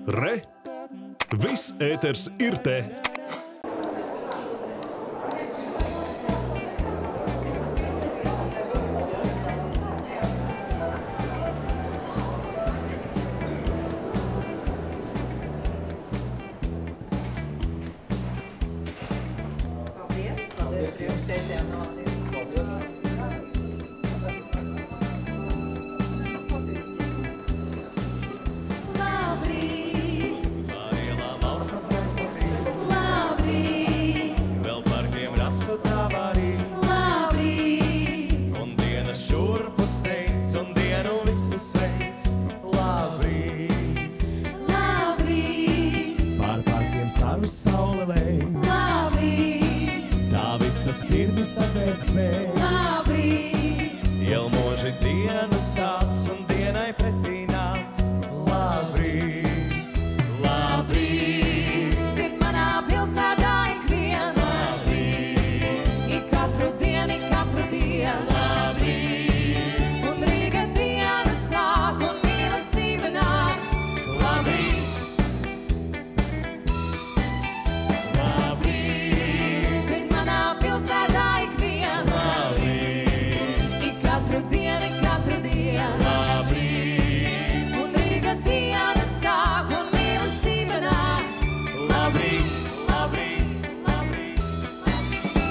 Re! Viss ēters ir te! Jau mūži dienu sāc un dienai pretī nāc. Labrīt, labrīt, dzird manā pilsētā ik viens. Labrīt, ik katru dienu, labrīt, un Rīga diena sāk un mīlestība nāk. Labrīt, labrīt, dzird manā pilsētā ik viens. Katru dienu, labrīt, un Rīga diena sāk un mīlestība nāk. Labrīt, labrīt, labrīt, labrīt.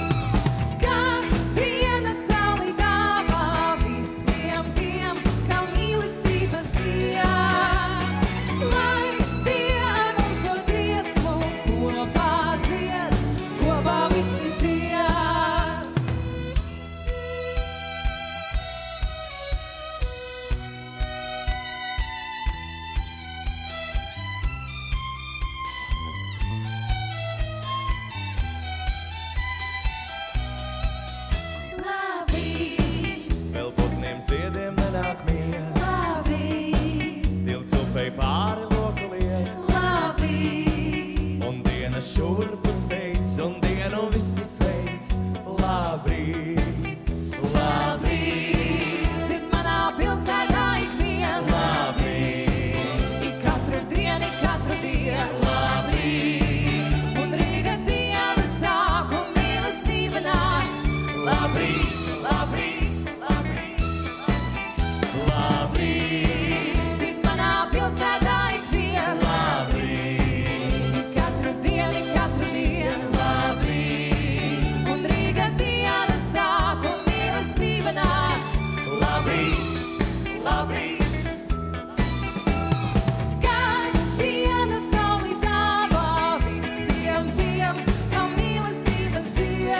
Kad diena sauli dāvā visiem tiem, kam mīlestība zied, lai tie ar mums šo dziesmu kopā dzied, kopā visi dzied. Ziediem nenāk mies. Labrīt, tilts upei pāri loku liec. Labrīt, un diena šurpu steidz, un dienu visi sveic. Labrīt, labrīt, dzird manā pilsētā ik viens. Labrīt, ik katru dienu, labrīt, un Rīga diena sāk un mīlestība nāk. Labrīt, labrīt. Dzird manā pilsētā ik viens. Labrīt, katru dienu, labrīt, un Rīga diena sāk un mīlestība nāk. labrīt, labrīt. Kad diena sauli dāvā visiem tiem, kam mīlestība zied,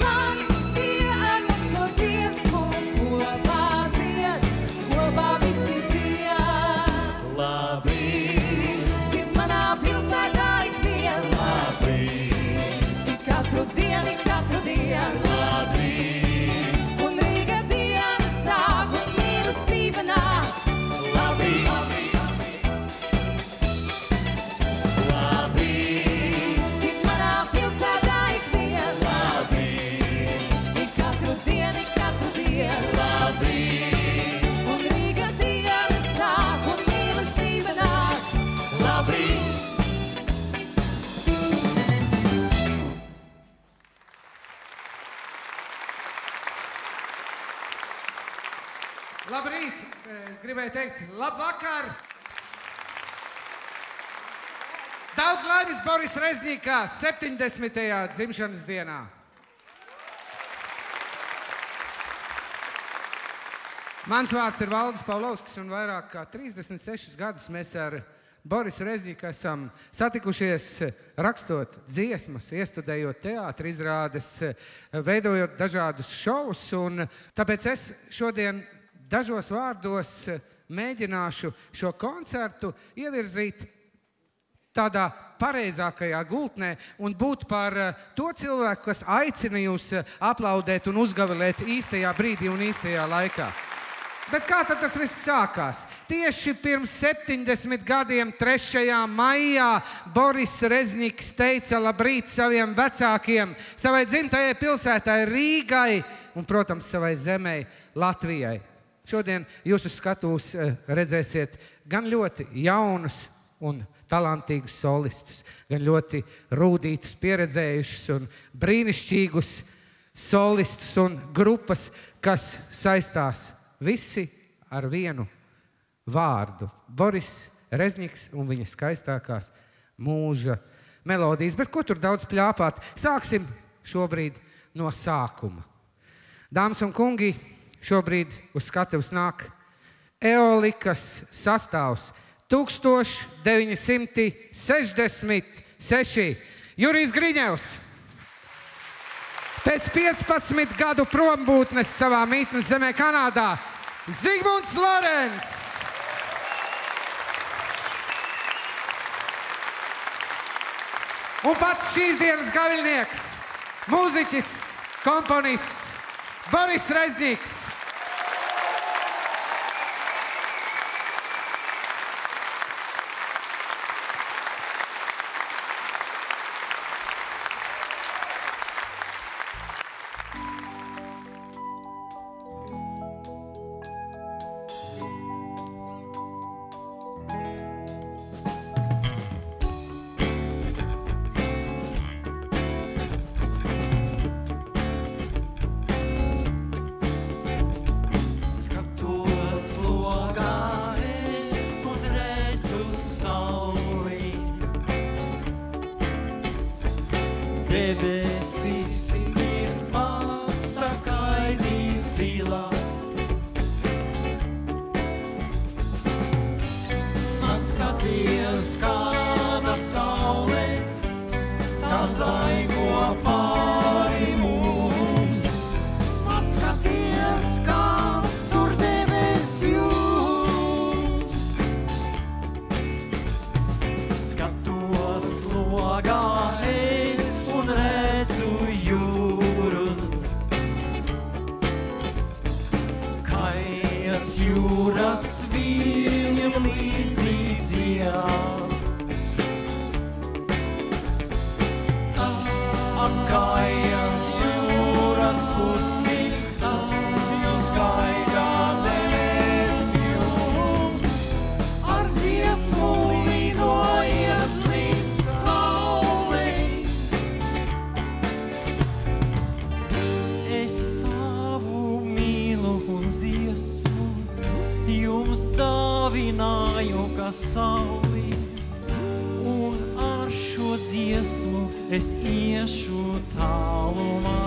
lai tie ar mums šo dziesmu kopā dzied, kopā visi dzied. labrīt, Dzird manā pilsētā ik viens. labrīt, ik katru dienu, labrīt, un Rīga diena sāk un mīlestība nāk. labrīt, labrīt, Dzird manā pilsētā ik viens. labrīt, ik katru dienu, labrīt, un Rīga diena sāk un mīlestība nāk. labrīt. Labrīt! Es gribēju teikt, labvakar! Daudz laimes Boris Reznikā 70. dzimšanas dienā. Mans vārds ir Valdis Pavlovskis, un vairāk kā 36 gadus mēs ar Borisu Rezniku esam satikušies rakstot dziesmas, iestudējot teātra izrādes, veidojot dažādus šovus, un tāpēc es šodien dažos vārdos mēģināšu šo koncertu ievirzīt tādā pareizākajā gultnē un būt par to cilvēku, kas aicina jūs aplaudēt un uzgavilēt īstajā brīdī un īstajā laikā. Bet kā tad tas viss sākās? Tieši pirms 70 gadiem 3. maijā Boris Rezniks teica labrīt saviem vecākiem, savai dzimtajai pilsētai Rīgai un, protams, savai zemei Latvijai. Šodien jūs uz skatuves redzēsiet gan ļoti jaunus un talantīgus solistus, gan ļoti rūdītus, pieredzējušus un brīnišķīgus solistus un grupas, kas saistās visi ar vienu vārdu. Boris Rezniks un viņa skaistākās mūža melodijas. Bet ko tur daudz pļāpāt? Sāksim šobrīd no sākuma. Dāmas un kungi, šobrīd uz skatuves nāk Eolikas sastāvs 1966. Jurijs Griņevs. Pēc 15 gadu prombūtnes savā mītnes zemē Kanādā Zigmunds Lorents. Un pats šīs dienas gaviļnieks, mūziķis, komponists Boris Rezniks. Debesis ir pasakaini zilās. Paskaties, kāda saule, tā zaigo pāri mums. Paskaties, kāds tur debes jūs. Skatos logā un redzu jūru, kājas jūras viļņiem līdzīgi dzied. Kājas jūras putni, jūs gaidāties jums, ar dziesmu lidojiet līdz saulei. Es savu mīlu un dziesmu jums dāvināju kā sauli, un ar šo dziesmu es iešu tālumā.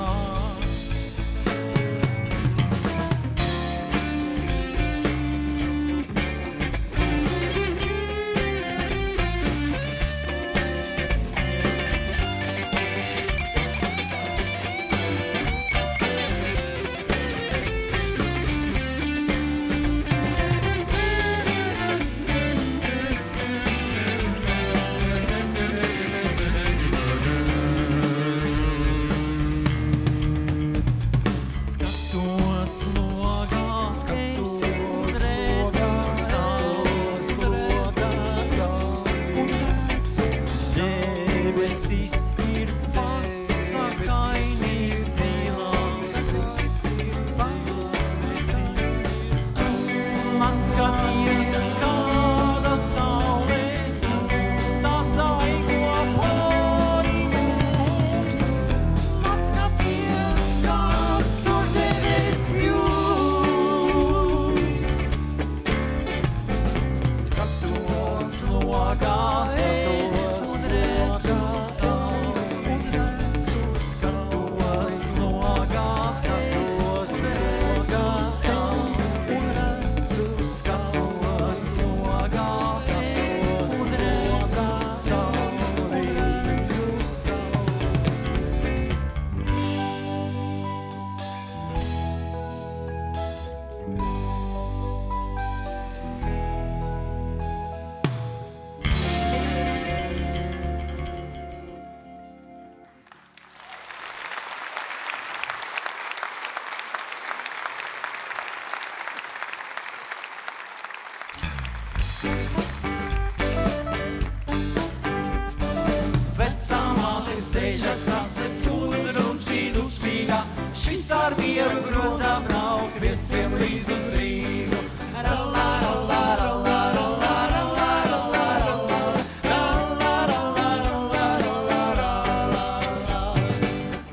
Vecā māte sēžas kastes, sūdz un šķīdu spīdā. Šis ar mieru grozā braukt visiem līdz uz Rīgu.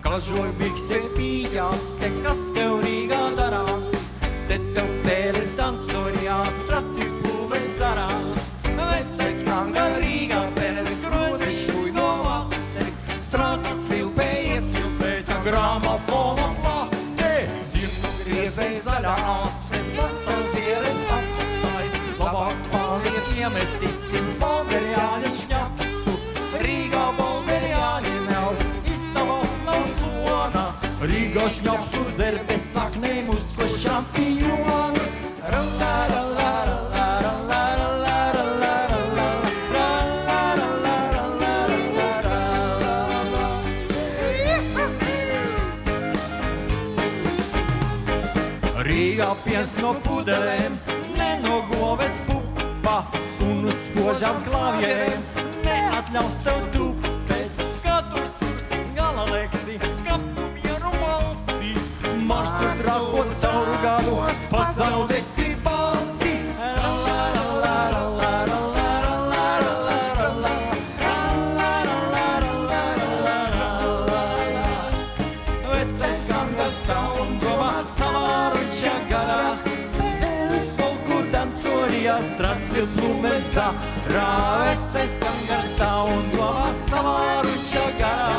Kažoju bikse pīķās, te kas tev Rīgā darās, te tev pēles dancojās, rasviplumes zarā. Vecais kanga Rīgā, pēles rodri šuj no vateres, strāsas vilpējies, vilpēta gramofona plate. Zirnu griezei zaļā ace, flota ziere atstājas, labāk paliek iemetīsim Bolderjāņa šņapstu. Rīgā Bolderjāņi nav, istabās nav plona, Rīgā šņapstu dzer bez saknēm uz ko šampionus. Rīgā piens no pudelēm, ne no goves pupa, un uz spožām klavierēm neatļaus tev tupēt. Katru sūst gala leksi, katru mieru balsi, marš tu trakot cauru gadu, pazaudesi balsi. Vecais kangas stāv un domā savā ruča gadā, pēlis polku dancorijās, rasvilplumes zarā. Vecais kangas stāv un domā savā ruča gadā,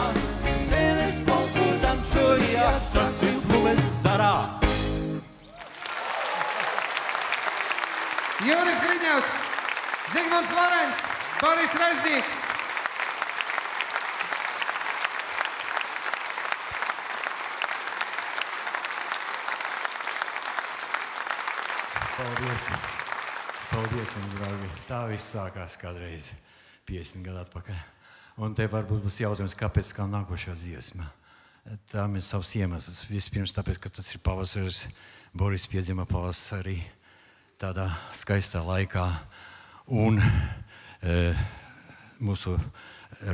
pēlis polku dancorijās, rasvilplumes zarā. Juris Griņevs, Zigmunds Lorents, Boris Reznīks. Paldies! Paldies jums, draugi! Tā viss sākās kādreiz 50 gadu atpakaļ. Un te varbūt būs jautājums, kāpēc kā nākošā dziesma. Tām ir savs iemesls. Vispirms tāpēc, ka tas ir pavasaris. Boris piedzima pavasarī tādā skaistā laikā. Un mūsu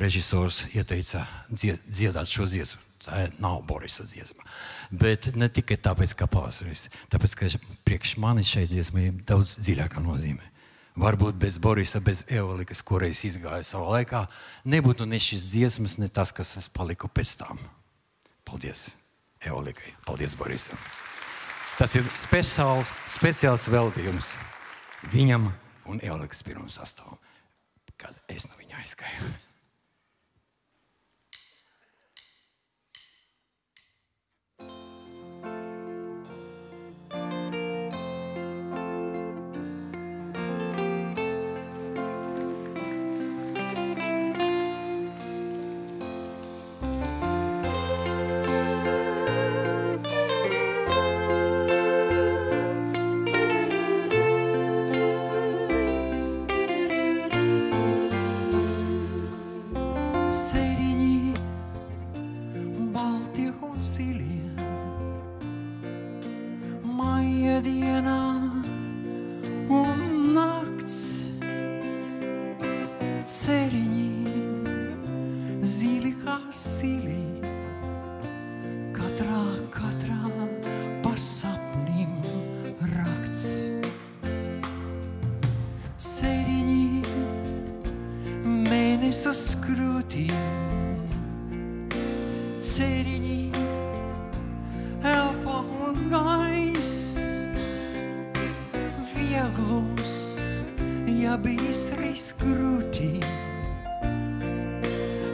režisors ieteica dziedāt šo dziesmu. Tā nav Borisa dziesma. Bet ne tikai tāpēc, kā pavasaris. Tāpēc, ka priekš manis šai dziesmai ir daudz dziļākā nozīme. Varbūt bez Borisa, bez Eolikas, kureiz izgāja savā laikā, nebūtu ne šis dziesmas, ne tas, kas es paliku pēc tām. Paldies Eolikai. Paldies Borisam. Tas ir speciāls veltījums viņam un Eolikas pirmam sastāvam, kad es no viņa aizgāju.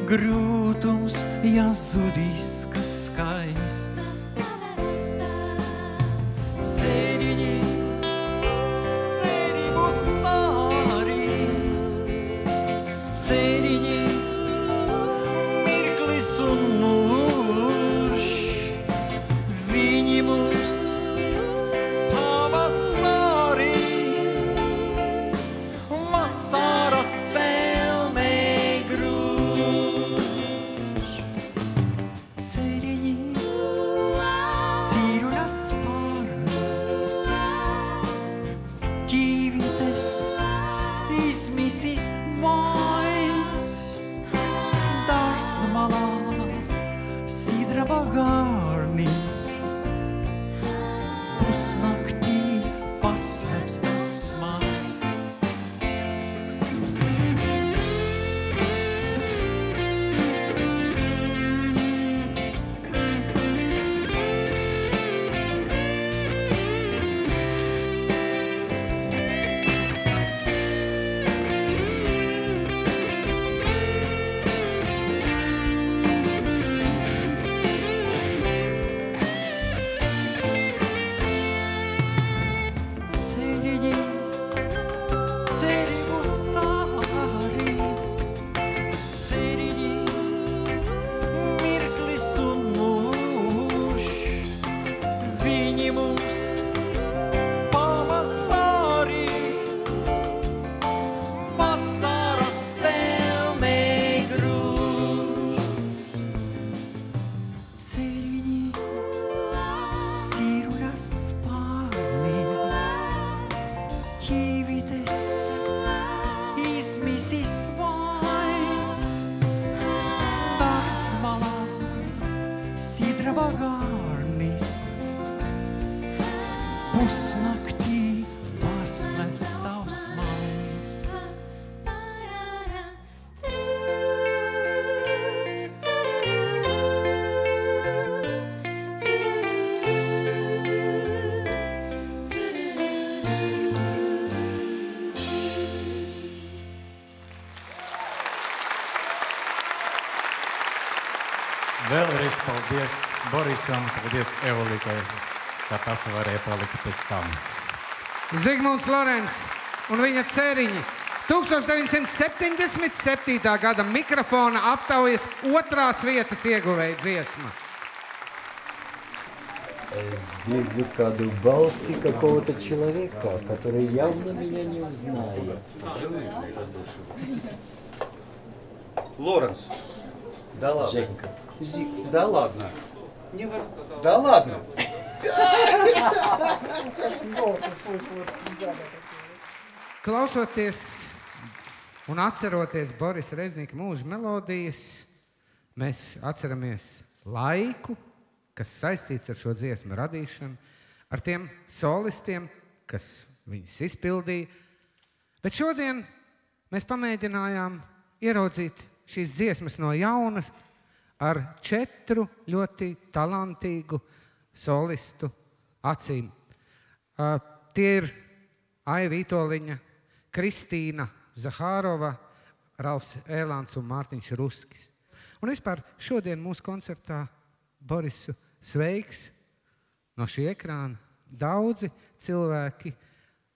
Grūtums jāzudīs, kas skaists. Sēriņi, sēri būs stāri, sēriņi, mirklis un mūžs, viņi mūs pavasarī, vasaras vēlmē grūž. Sēriņi, esi svaigs, tās malā sidraba garnis, pusnaktī paslēpts tavs maigs. Vēlreiz paldies Borisam, paldies Evolikai, ka tas varēja palikt pēc tam. Zigmunds Lorents un viņa ceriņi. 1977. gada mikrofona aptaujas 2. vietas ieguvēja dziesma. Зигду каду балси какого-то человека, который явно меня не узнает. Лоренс, да ладно. Женька. Да ладно. Да ладно. Klausoties un atceroties Borisa Reznika mūža melodijas, mēs atceramies laiku, kas saistīts ar šo dziesmu radīšanu, ar tiem solistiem, kas viņus izpildīja. Bet šodien mēs pamēģinājām ieraudzīt šīs dziesmas no jaunas ar 4 ļoti talantīgu solistu acīm. Tie ir Aija Vītoliņa, Kristīna Zahārova, Ralfs Ēlāns un Mārtiņš Ruskis. Un vispār šodien mūsu koncertā Borisu sveiks no šī ekrāna daudzi cilvēki,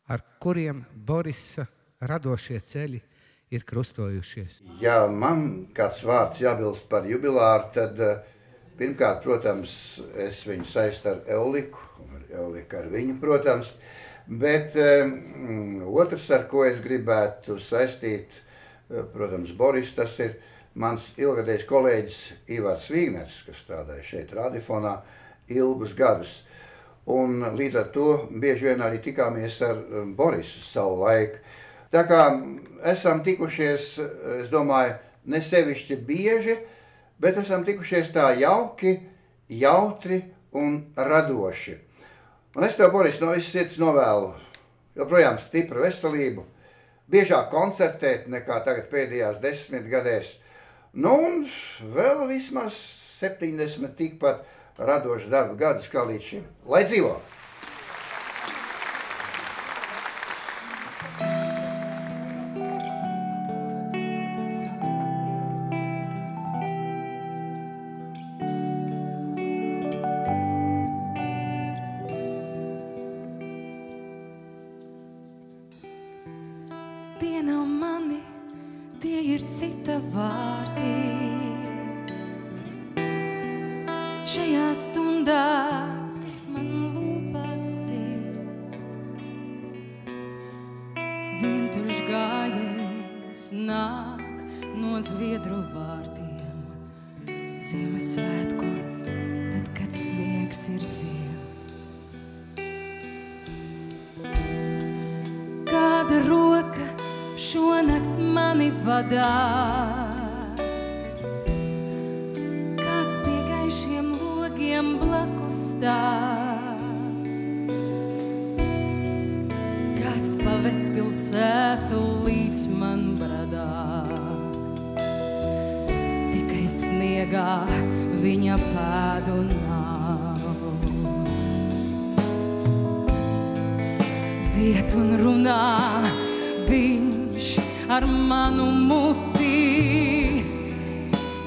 ar kuriem Borisa radošie ceļi ir krustojušies. Ja man kāds vārds jābilst par jubilāru, tad pirmkārt, protams, es viņu saistu ar Eoliku, Eolika ar viņu, protams, bet otrs, ar ko es gribētu saistīt, protams, Boris, tas ir mans ilgadējs kolēģis Ivars Vīgners, kas strādāja šeit radiofonā ilgus gadus. Un līdz ar to bieži vien arī tikāmies ar Borisu savu laiku. Tā kā esam tikušies, es domāju, ne sevišķi bieži, bet esam tikušies tā jauki, jautri un radoši. Un es tev, Boris, no visas sirds novēlu joprojām stipru veselību, biežāk koncertēt nekā tagad pēdējās 10 gadēs. Nu un vēl vismaz 70 tikpat radošu darbu gadus kā līdz šim. Lai dzīvo! Tie nav mani, tie ir cita vārdi. Šajā stundā, kas man lūpās sīst, vientuļš gājējs nāk no Zviedru vārtiem. Ziemassvētkos, tad, kad sniegs ir zils. Kāda roka šonakt mani vadā, kāds pie gaišiem logiem blakus stāv, kāds pa vecpilsētu līdz man bradā, tikai sniegā viņa pēdu nav. Dzied un runā viņš ar manu muti,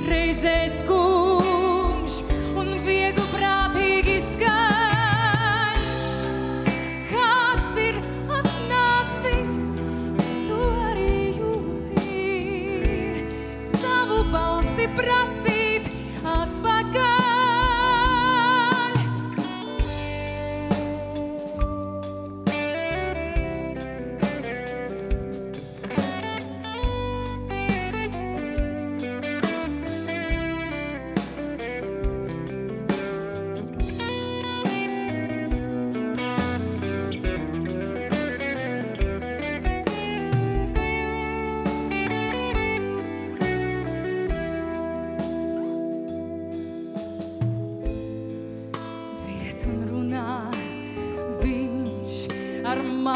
reizē skūš un viegli prātīgi skaļš. Kāds ir atnācis, tu arī jūti, savu balsi prasīt atpakaļ.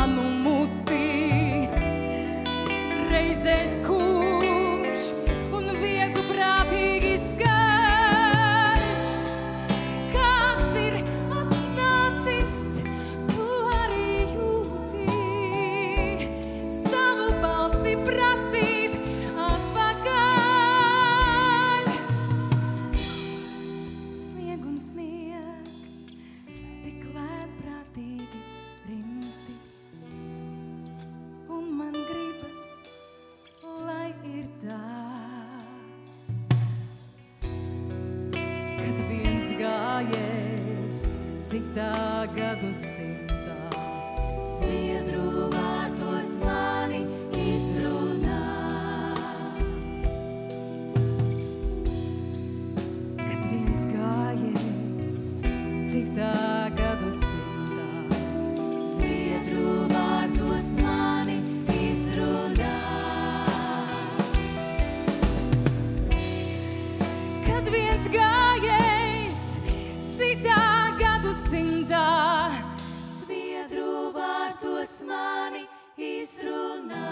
manu muti. Reizēs kurš un viegli prātīgi skaļš. Kāds ir atnācis, tu arī jūti. Savu balsi prasīt atpakaļ. Snieg un snieg, tik lētprātīgi rimti. Un man gribas, lai ir tā, kad viens gājējs citā gadsimtā sviedru vārtos mani izrunā. Kad viens gājējs citā gadsimtā sviedru vārtos mani izrunā. Kad viens gājējs citā gadsimtā sviedru vārtos mani izrunā.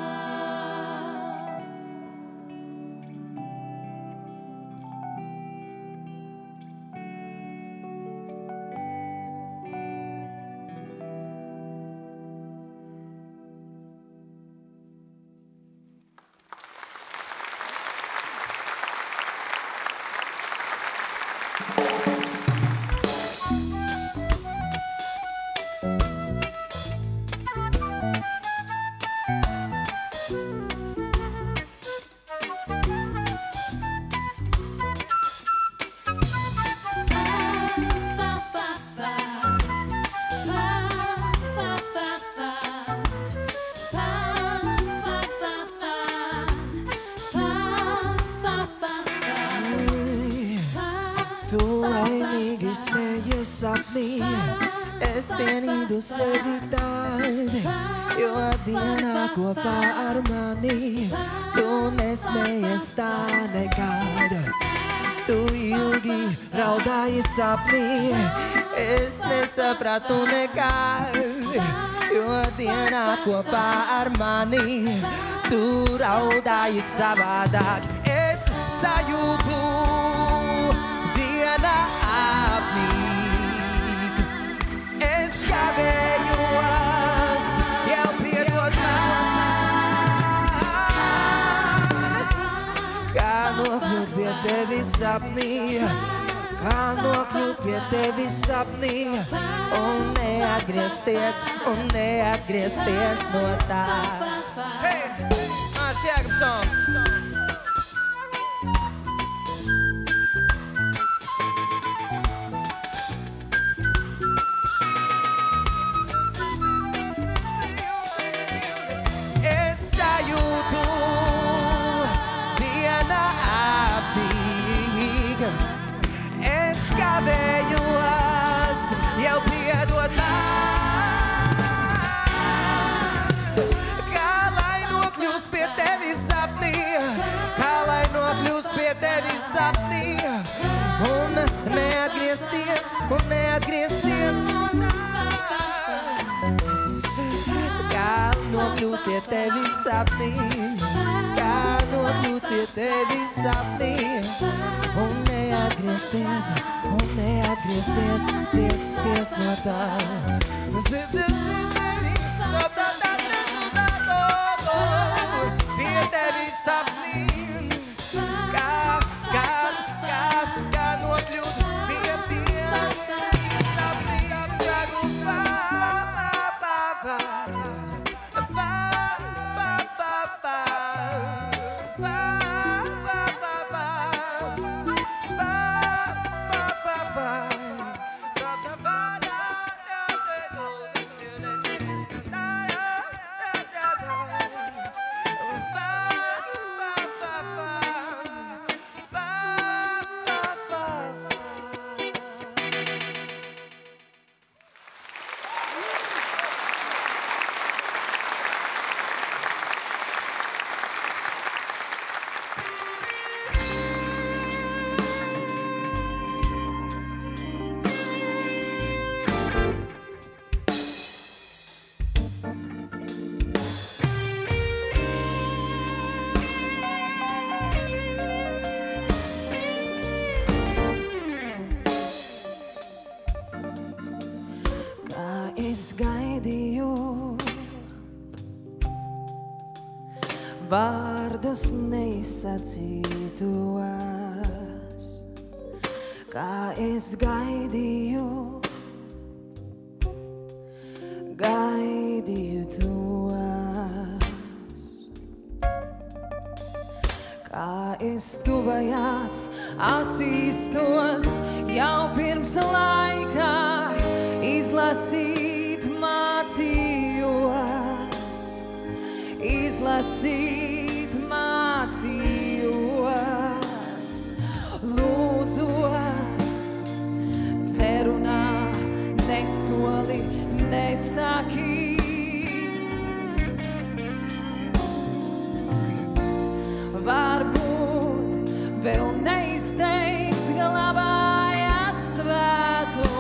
Tu laimīgi smējies sapnī, es ienīdu sevi tādi, jo dienā kopā ar mani tu nesmējies tā nekāda. Tu ilgi raudāji sapnī, es nesapratu nekādi, jo dienā kopā ar mani tu raudāji savādāk. Es sajūtu diena apnīk, es kavējos, jau piedod man. Kā nokļūt pie tevis sapnī, kā nokļūt pie tevis sapnī, un neatgriezties no tā. Hey, Mārs Jākapsons! Jau piedod man. Kā lai nokļūst pie tevis sapnī, kā lai nokļūst pie tevis sapnī, un neatgriezties no tā. Kā nokļūt pie tevis sapnī, kā nokļūt pie tevis sapnī, un neatgriezties no tā. Pie tevis sapnī, kā nokļūt pie tevis sapnī. Saku fa. vārdus neizsacītos, kā es gaidīju tos, kā es tuvajās atzīstos jau pirms laika izlasīt mācījos, lūdzos, nerunā, nesoli, nesaki. Varbūt vēl neizteikts glabājas svētums.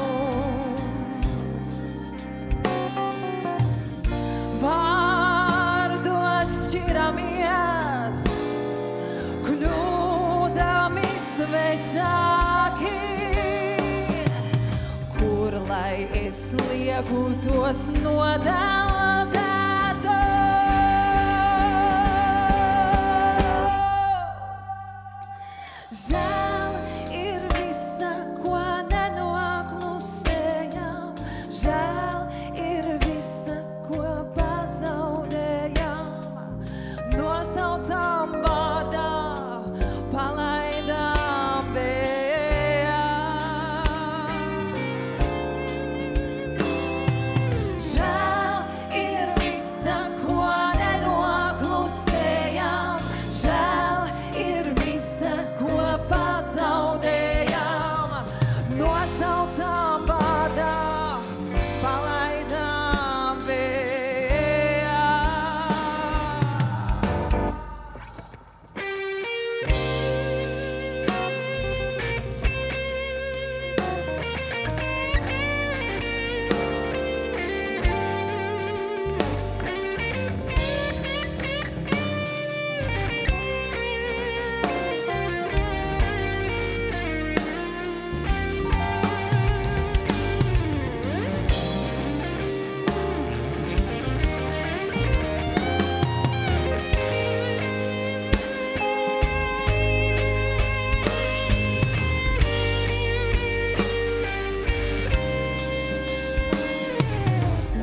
Vārdos šķiramies, kļūdami svešāki. Kur lai es lieku tos nodeldētos? Žēl ir visa, ko nenoklusējam, žēl ir visa, ko pazaudējam, nosaucām vārdā, palaidām vējā. Žēl ir visa, ko nenoklusējam, žēl ir visa, ko pazaudējām, nosaucām vārdā, palaidām vējā.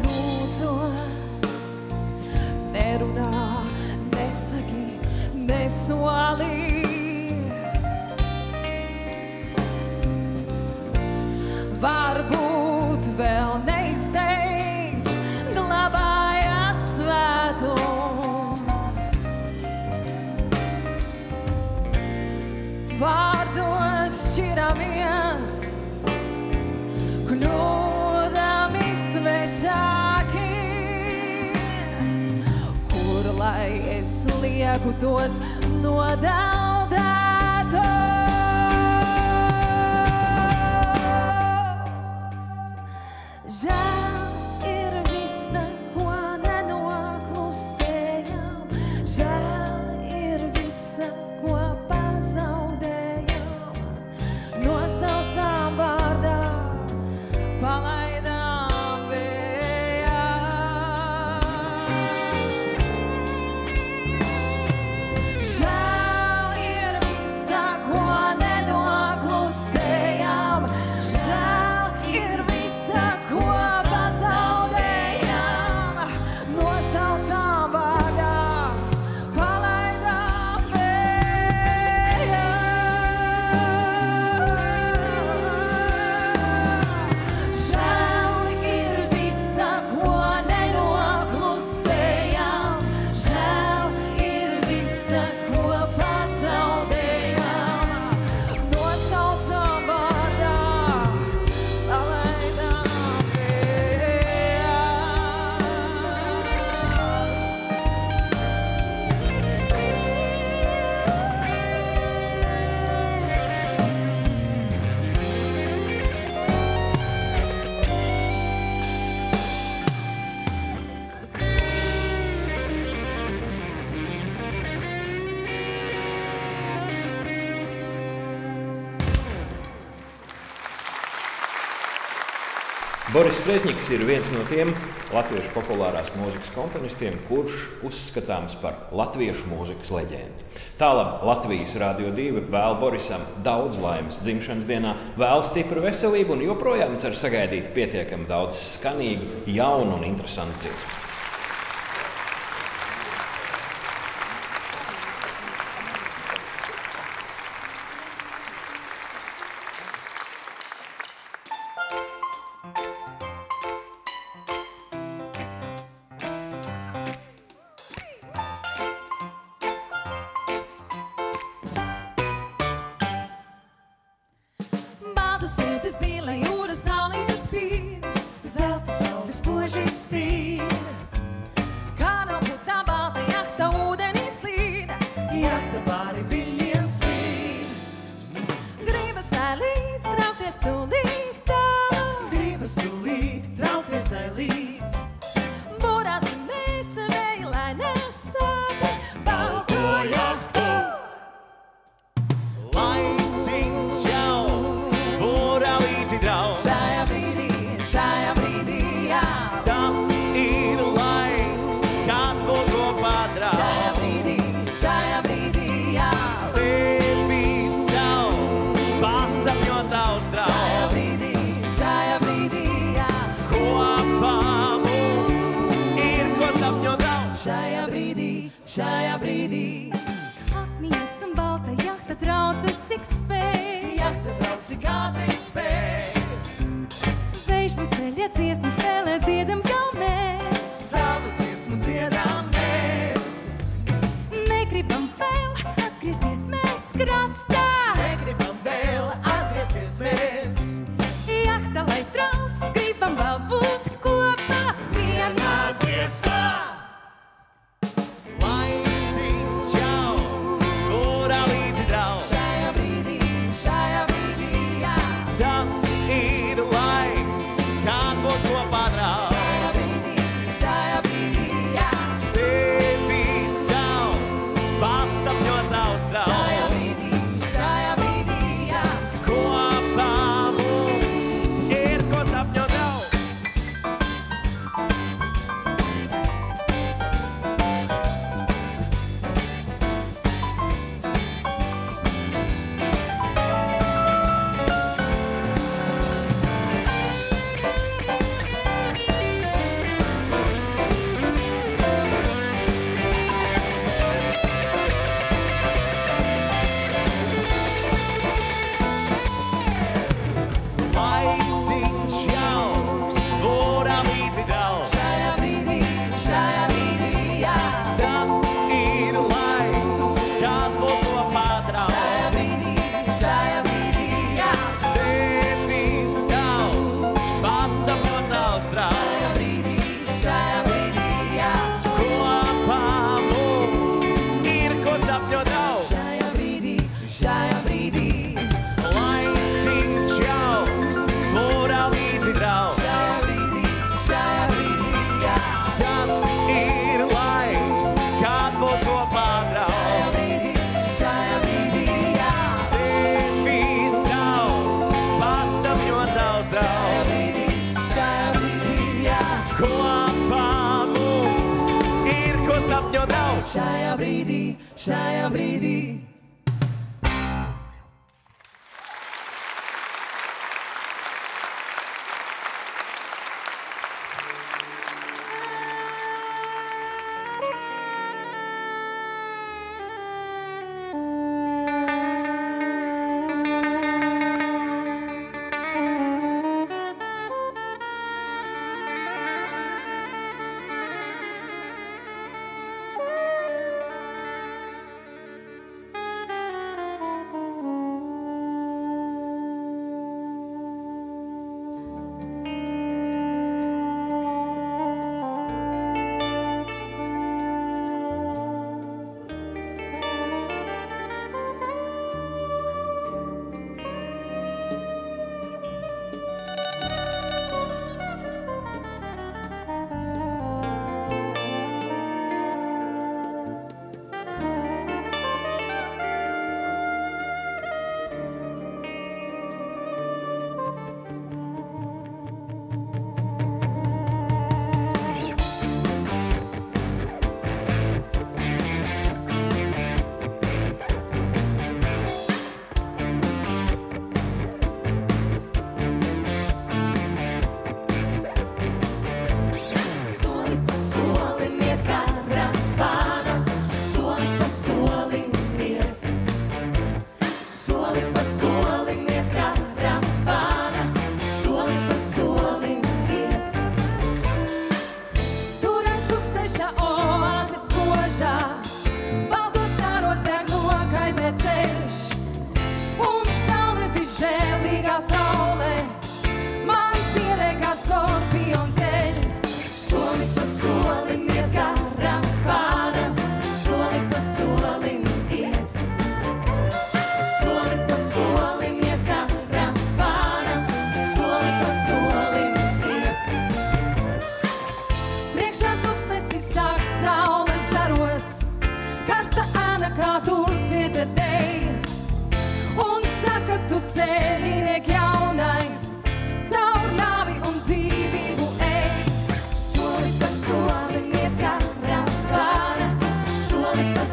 Lūdzos, nerunā, nesaki, nesoli. Varbūt vēl neizteikts glabājas svētums. Vārdos šķiramies, kļūdami svešāki. Kur lai es lieku tos nodeldētos? Žēl ir visa, ko nenoklusējam, žēl ir visa, ko pazaudējam, nosaucām vārdā, palaidām vējā. Žēl ir visa, ko nenoklusējam, žēl ir visa, ko pazaudējam, nosaucām vārdā, palaidām vējā. Boris Rezniks ir viens no tiem latviešu populārās mūzikas komponistiem, kurš uzskatāms par latviešu mūzikas leģendu. Tālāk Latvijas Radio 2 vēl Borisam daudz laimes dzimšanas dienā, vēl stipru veselību un joprojām cer sagaidīt pietiekami daudz skanīgu, jaunu un interesantu dziesmu. Šajā brīdī atmiņas un balta jahta traucas, cik spēj. Jahta trauc, cik ātri spēj. Vējš mums ceļiet dziesmu, spēlē dziedam kā mēs. Savu dziesmu dziedam mēs. Negribam vēl atgriezties mēs krastā. Negribam vēl atgriezties mēs. Jahta lai trauc, gribam vēl būt kopā vienā dziesmā. Šajā brīdī.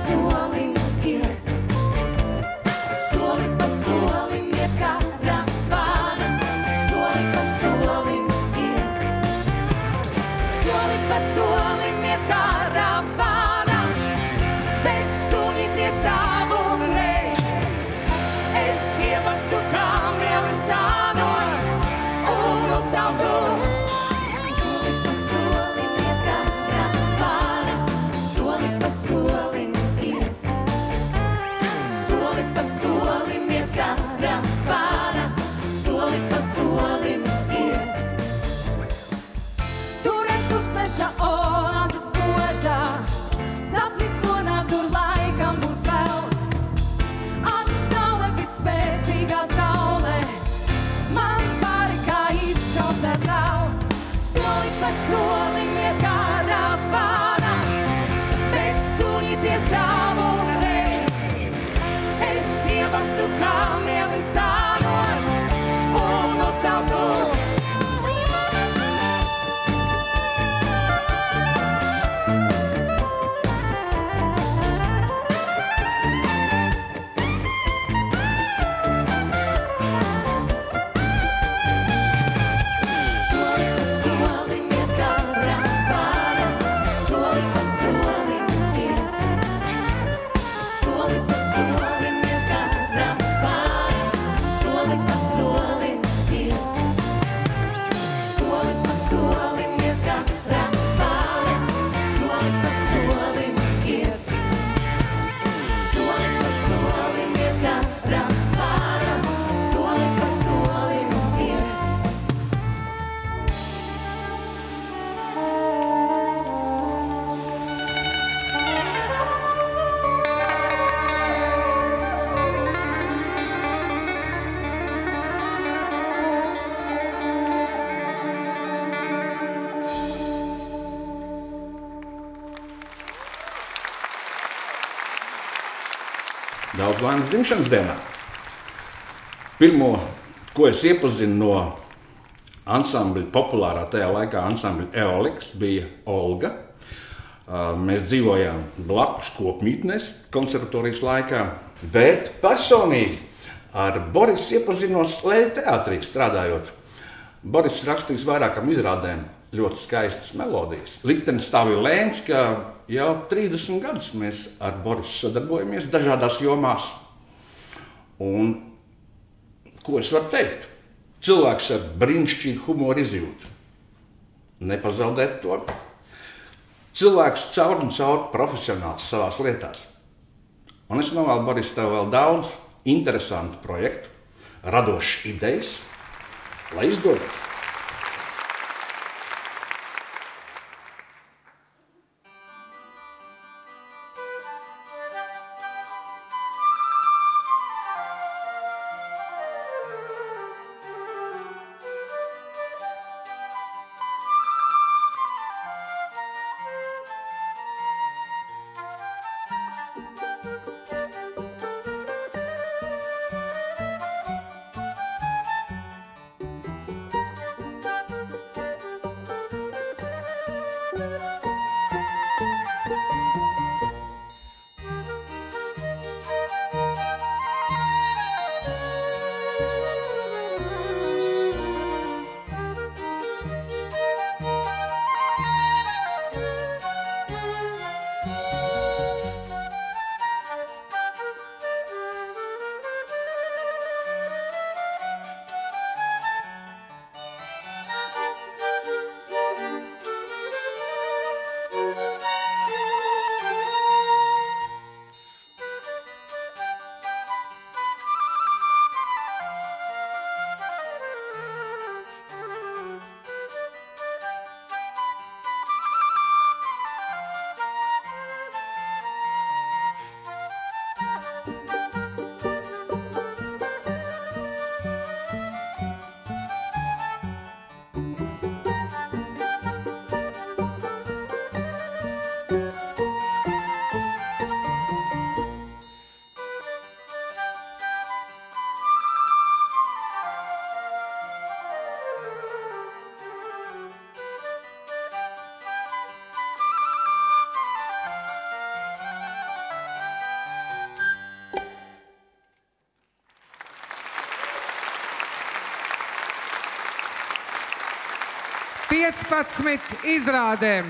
solim iet. Soli pa solim iet karavāna, soli pa solim iet. Soli pa solim iet karavāna, bet suņi tie stāv un rej. Es ievakstu kāmiem sānos un uzsaucu. Soli pa solim iet karavāna, soli pa solim iet. Soli pa solim iet karavāna, soli pa solim iet. Tur es tūkstneša oāzes požā, sapnis nonāk, tur laikam būs velts. Ak, saule, vispēcīgā saule, man pāri kā izkausē zelts. Soli pa solim iet karavāna, bet suņi tie stāv un rej. Es ievakstu kāmiem sānos un uzsaucu. Soli pa solim iet karavāna, soli pa solim iet. Soli pa solim iet karavāna, soli pa solim iet. Soli pa solim iet karavāna, soli pa solim iet. Soli pa solim iet karavāna, soli pa solim iet. Daudz laimes dzimšanas dienā. Pirmo, ko es iepazinu no ansambļa, populārā tajā laikā ansambļa Eoliks, bija Olga. Mēs dzīvojām blakus Kopmītnes konservatorijas laikā, bet personīgi ar Borisu iepazinos Leļa teātrī strādājot. Boris rakstījis vairākām izrādēm ļoti skaistas melodijas. Liktenis tā bija lēns, ka jau 30 gadus mēs ar Borisu sadarbojamies dažādās jomās. Un ko es varu teikt? Cilvēks ar brīnišķīgu humoru izjūtu. Nepazaudēt to. Cilvēks caur un caur profesionāls savās lietās. Un es novēlu, Boris, tev vēl daudz interesantu projektu, radošas idejas, lai izdodas. 15 izrādēm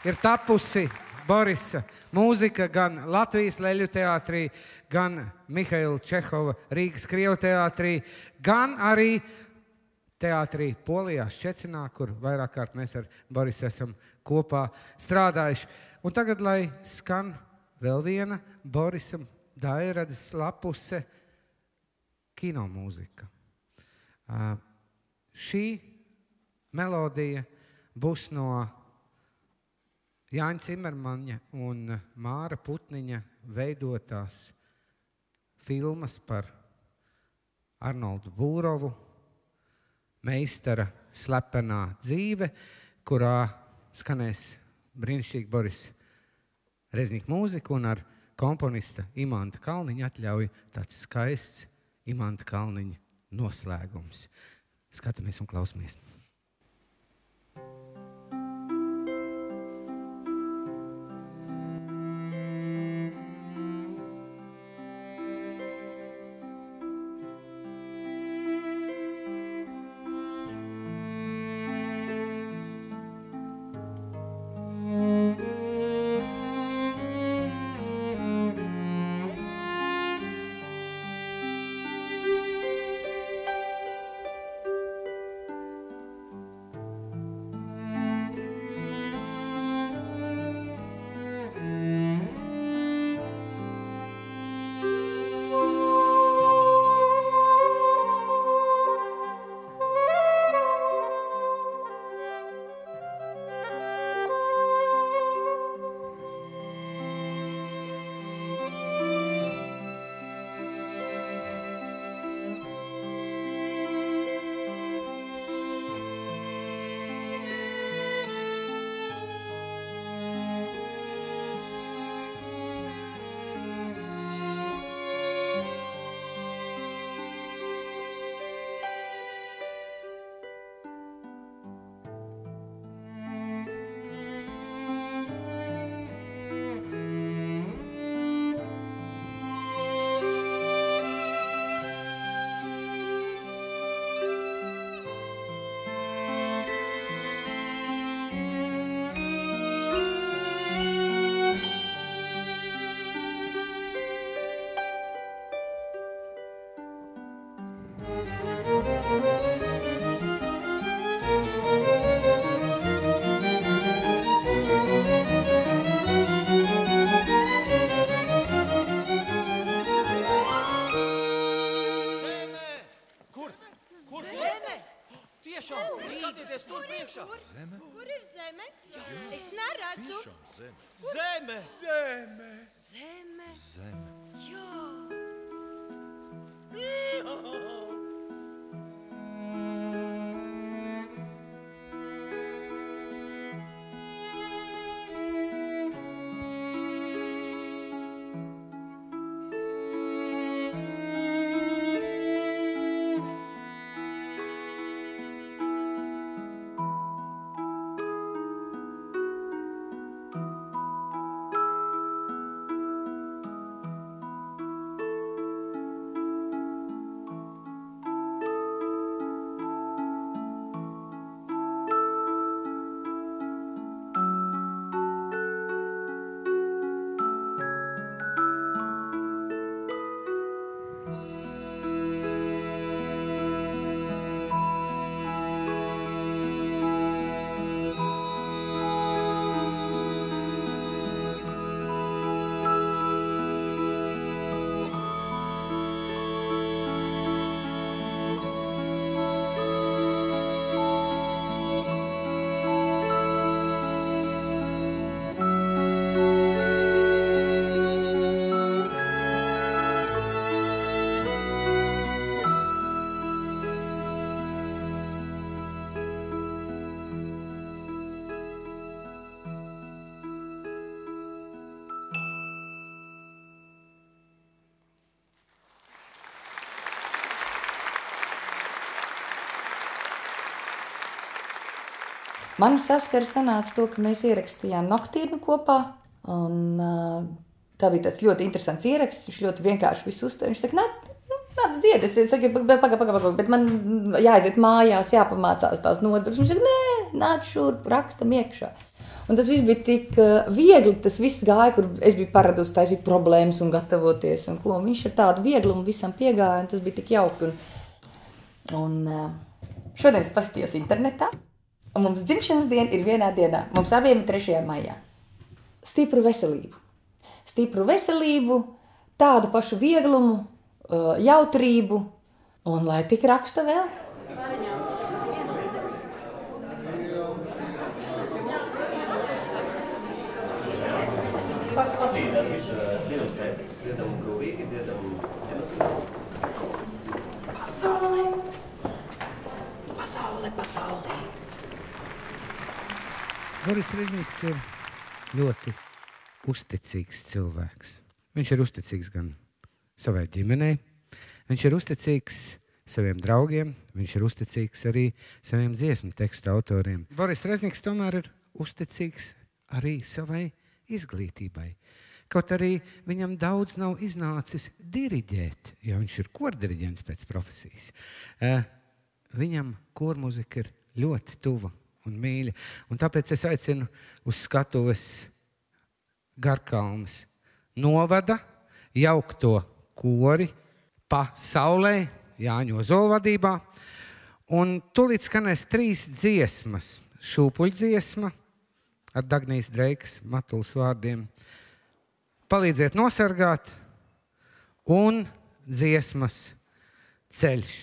ir tapusi Borisa mūzika gan Latvijas Leļu teātrī, gan Mihaila Čehova Rīgas Krievu teātrī, gan arī teātrī Polijā, Ščecinā, kur vairāk kārt mēs ar Borisu esam kopā strādājuši. Un tagad, lai skan vēl viena Borisam Dairades lapuse kinomūzika. Šī melodija būs no Jāņa Cimermaņa un Māra Putniņa veidotās filmas par Arnoldu Būrovu, meistara slepenā dzīve, kurā skanēs brīnišķīgi Boris Reznika mūzika un ar komponista Imanta Kalniņa atļauj tāds skaists Imanta Kalniņa noslēgums. Skatāmies un klausamies. Kur ir zeme? Es neredzu. Zeme! Zeme! Zeme! Zeme! Jā! Man saskara sanāca to, ka mēs ierakstījām Noktīrnu kopā, un tā bija tāds ļoti interesants ieraksts, viņš ļoti vienkārši visu uztver. Viņš saka, nāc dzied, es saku, paga, bet man jāaiziet mājās, jāpamācās tās nodaļas. Viņš saka, nē, nāc šurp, rakstam iekšā. Un tas viss bija tik viegli, tas viss gāja, kur es biju paradusi taisīt problēmas un gatavoties, un ko. Viņš ar tādu vieglumu visam piegāja, un tas bija tik jauki. Un šodien es paskatījos internetā, un mums dzimšanas diena ir vienā dienā. Mums abiem ir 3. maijā. Stipru veselību. Stipru veselību, tādu pašu vieglumu, jautrību, un lai tik raksta vēl. Patīdam viņš dziedam skaisti, dziedam grūvīgi, dziedam emocionāli. Pasaulē. Boris Rezniks ir ļoti uzticīgs cilvēks. Viņš ir uzticīgs gan savai ģimenei, viņš ir uzticīgs saviem draugiem, viņš ir uzticīgs arī saviem dziesmu tekstu autoriem. Boris Rezniks tomēr ir uzticīgs arī savai izglītībai. Kaut arī viņam daudz nav iznācis diriģēt, jo viņš ir kordiriģents pēc profesijas. Viņam kormuzika ir ļoti tuva un mīļa. Un tāpēc es aicinu uz skatuves Garkalnes novada jaukto kori Pasaulē Jāņu Ozolu vadībā. Un tūlīt skanēs 3 dziesmas. Šūpuļdziesma ar Dagnijas Dreikas Matulas vārdiem. Palīdziet nosargāt un dziesmas Ceļš.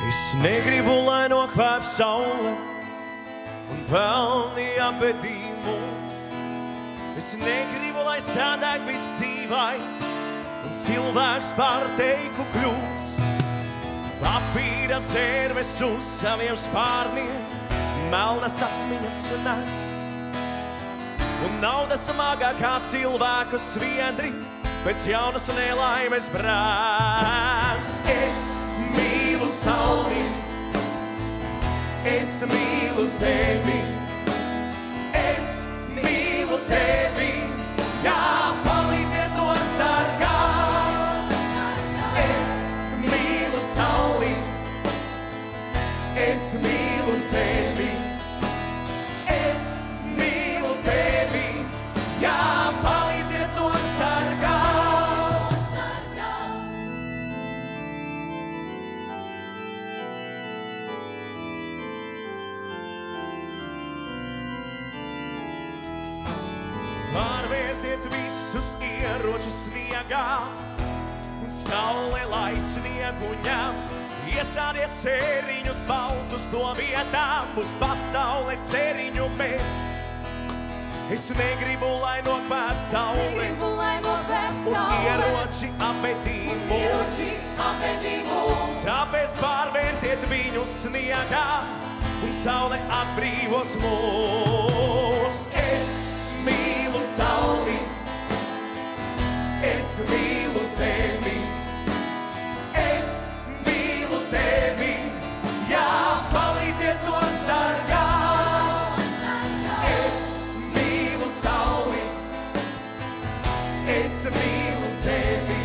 Es negribu, lai nokvēp saule un pelni apbedījumu. Es negribu, lai sēdēk viss dzīvais un cilvēks par teiku kļūs. Papīra dzērves uz saviem spārniem, melnas atmiņas nes. Un nauda smagā kā cilvēku sviedri, pēc jaunas nelaimes brāns. Es mīlu sauli, es mīlu zemi, es mīlu tevi, jā, palīdziet to sargāt. Es mīlu sauli, es mīlu zemi, es mīlu tevi, jā, palīdziet to sargāt. Pārvērtiet visus ieročus sniegā un saule lai sniegu ņem. Iestādiet cēriņus baltus to vietām, būs pasaule cēriņu mežs. Es negribu, lai nokvēp saule un ieroči apbedījumus. Tāpēc pārvērtiet viņus sniegā un saule atbrīvos mūs. Es mīlu sauli, es mīlu zemi, es mīlu tevi, jā, palīdziet to sargāt. Es mīlu sauli, es mīlu zemi,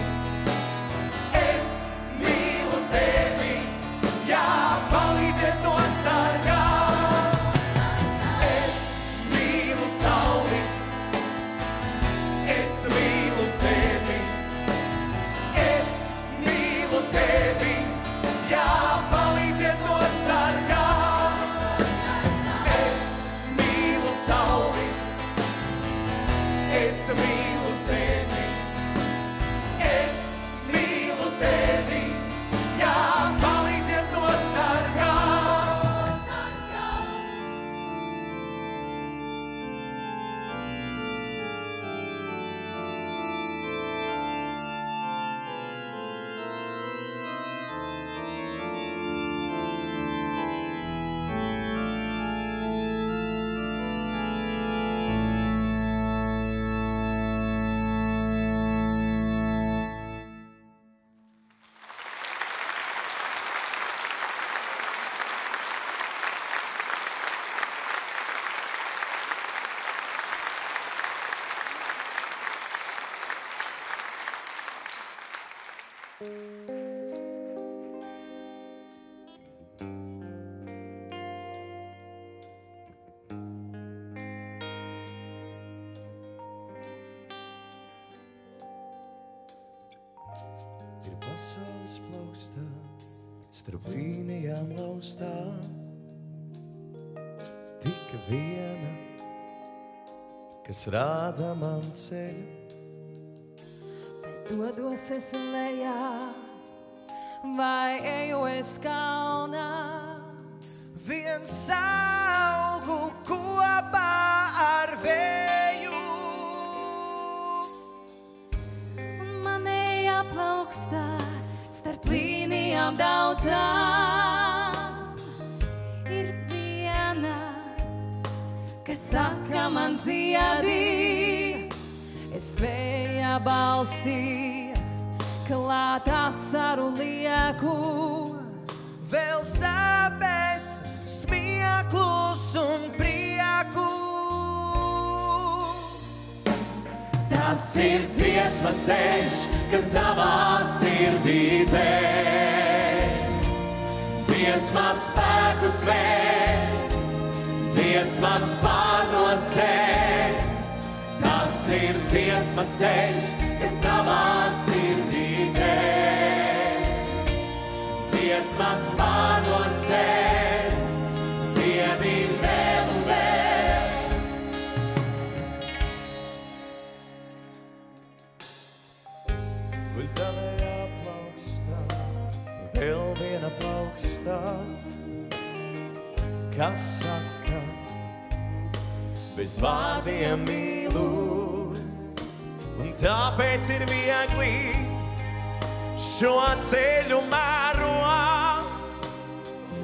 es mīlu tevi, jā, palīdziet to sargāt. Es mīlu sauli, es mīlu zemi, es mīlu tevi, jā, palīdziet to sargāt. Es mīlu sauli, es mīlu zemi, es mīlu tevi, jā, palīdziet to sargāt. Ir pasaules plaukstā, starp līnijām laustā, tika viena, kas rāda man ceļu. Dodos es lejā, vai eju es kalnā. Viens augu kopā ar vēju. Un manējā plaukstā, starp līnijām daudzām, ir viena, kas saka man dziedi. Es vēja balsī, klāt asaru lieku. Vēl sāpes, smieklus un prieku. Tas ir dziesmas ceļš, kas tavā sirdī dzēr. Dziesmas spēku svēr, dziesmas pārnos dzēr. Tas ir dziesmas ceļš, kas tavā sirdī dzēr. Dziesmas pārnos dzēr, dziedi vēl un vēl. Un tavējā plaukstā vēl viena siena plaukstā, kas saka, bez vārdiem mīlu, un tāpēc ir viegli šo ceļu mērot.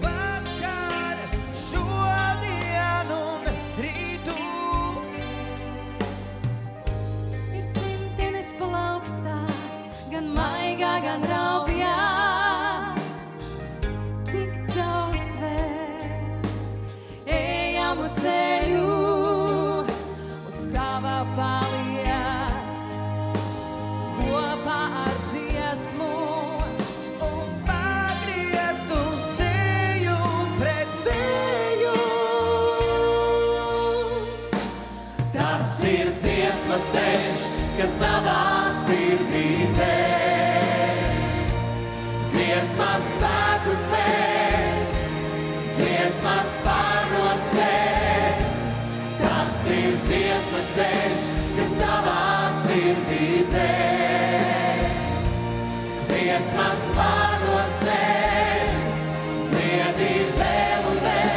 Vakar, šodien un rītu ir cimtenes plaukstā, gan maigā, gan raupjā. Tik daudz vēl ejam uz ceļu, uz sava paliec, kopā ar dziesmu. un pagriezt uz seju pret vēju. Tas ir dziesmas ceļš, kas tavā sirdī dzēr. Dziesmas spēkus vēr, dziesmas pārnos ceļ. Tas ir dziesmas ceļš, kas tavā sirdī dzēr. Dziesmas pārnos ceļ, dziedi vēl un vēl.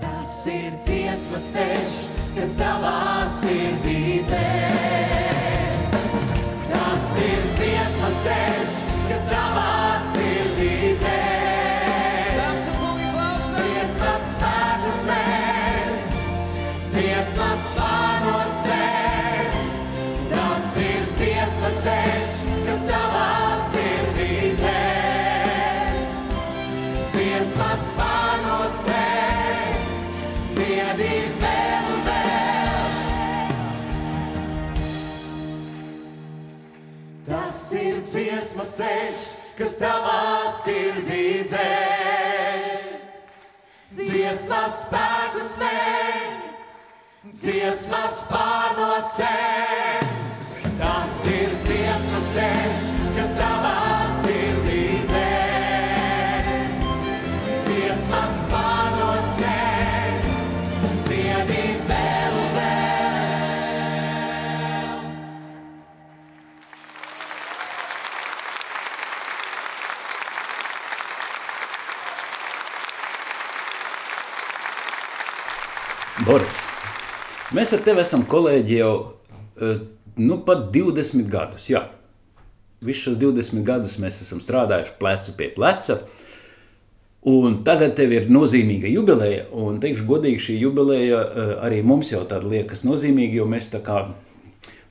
Tas ir dziesmas ceļš, kas tavā sirdī dzēr. Tas ir dziesmas ceļš, kas tavā sirdī dzēr. Dziesmas spēkus mēr, dziesmas pārnos ceļ. Tas ir dziesmas ceļš, kas tavā sirdī dzēr. Dziesmas pārnos ceļ, dziedi vēl un vēl. Tas ir dziesmas ceļš, kas tavā sirdī dzēr. Dziesmas spēkus vēr, dziesmas pārnos ceļ. Tas ir dziesmas ceļš, kas tavā sirdī dzēr. Dziesmas pārnos ceļ, dziedi vēl un vēl. Boris, mēs ar tevi esam kolēģi jau pat 20 gadus. Jā. Visus šos 20 gadus mēs esam strādājuši plecu pie pleca. Un tagad tev ir nozīmīga jubileja, un teikšu godīgi, šī jubileja arī mums jau tāda liekas nozīmīga, jo mēs tā kā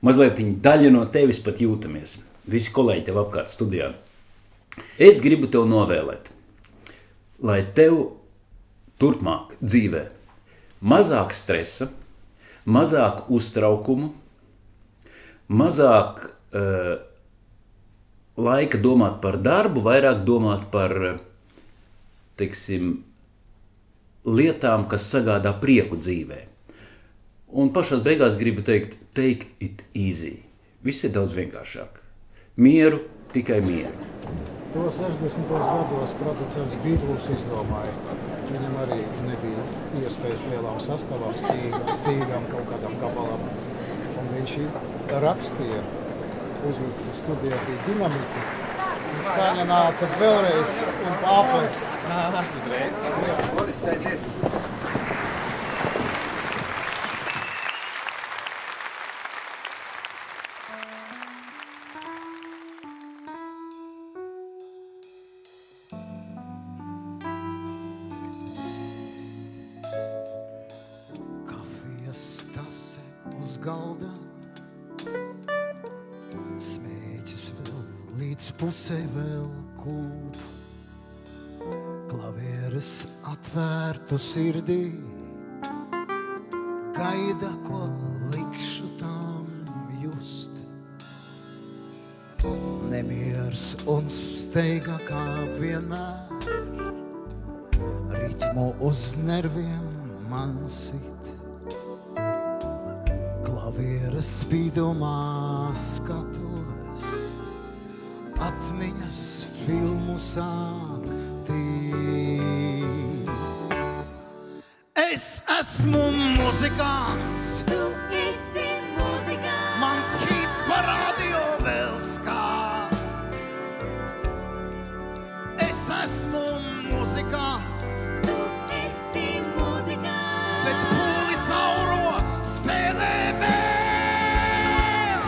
mazliet daļa no tevis pat jūtamies. Visi kolēģi tev apkārt studijā. Es gribu tev novēlēt, lai tev turpmāk dzīvē mazāk stresa, mazāk uztraukumu, mazāk laika domāt par darbu, vairāk domāt par, teiksim, lietām, kas sagādā prieku dzīvē. Un pašās beigās gribu teikt, take it easy. Viss ir daudz vienkāršāk. Mieru, tikai mieru. To 60. gados producents Beatles izdomāja. Viņam arī nebija iespējas lielām sastāvām, stīgām, kaut kādām gabalām. Un viņš rakstīja, uzlikta studijā bija dinamita. Skaņa nāca vēlreiz un pāpēt. Uzreiz. Boris, aiziet. galda, smēķis vēl līdz pusē vēl kūp, klavieres atvērtu sirdī, gaida, ko likšu tām just. Nemiers un steiga kā vienmēr, ritmu uz nerviem man sit. Klaviera spīdumā skatos, atmiņas filmu sāk tīt. Es esmu muzikants, Tu esi muzikants, mans hīts pa radio vēl skan. Es esmu muzikants, Tu esi muzikants, bet pūli sauro spēlē vēl.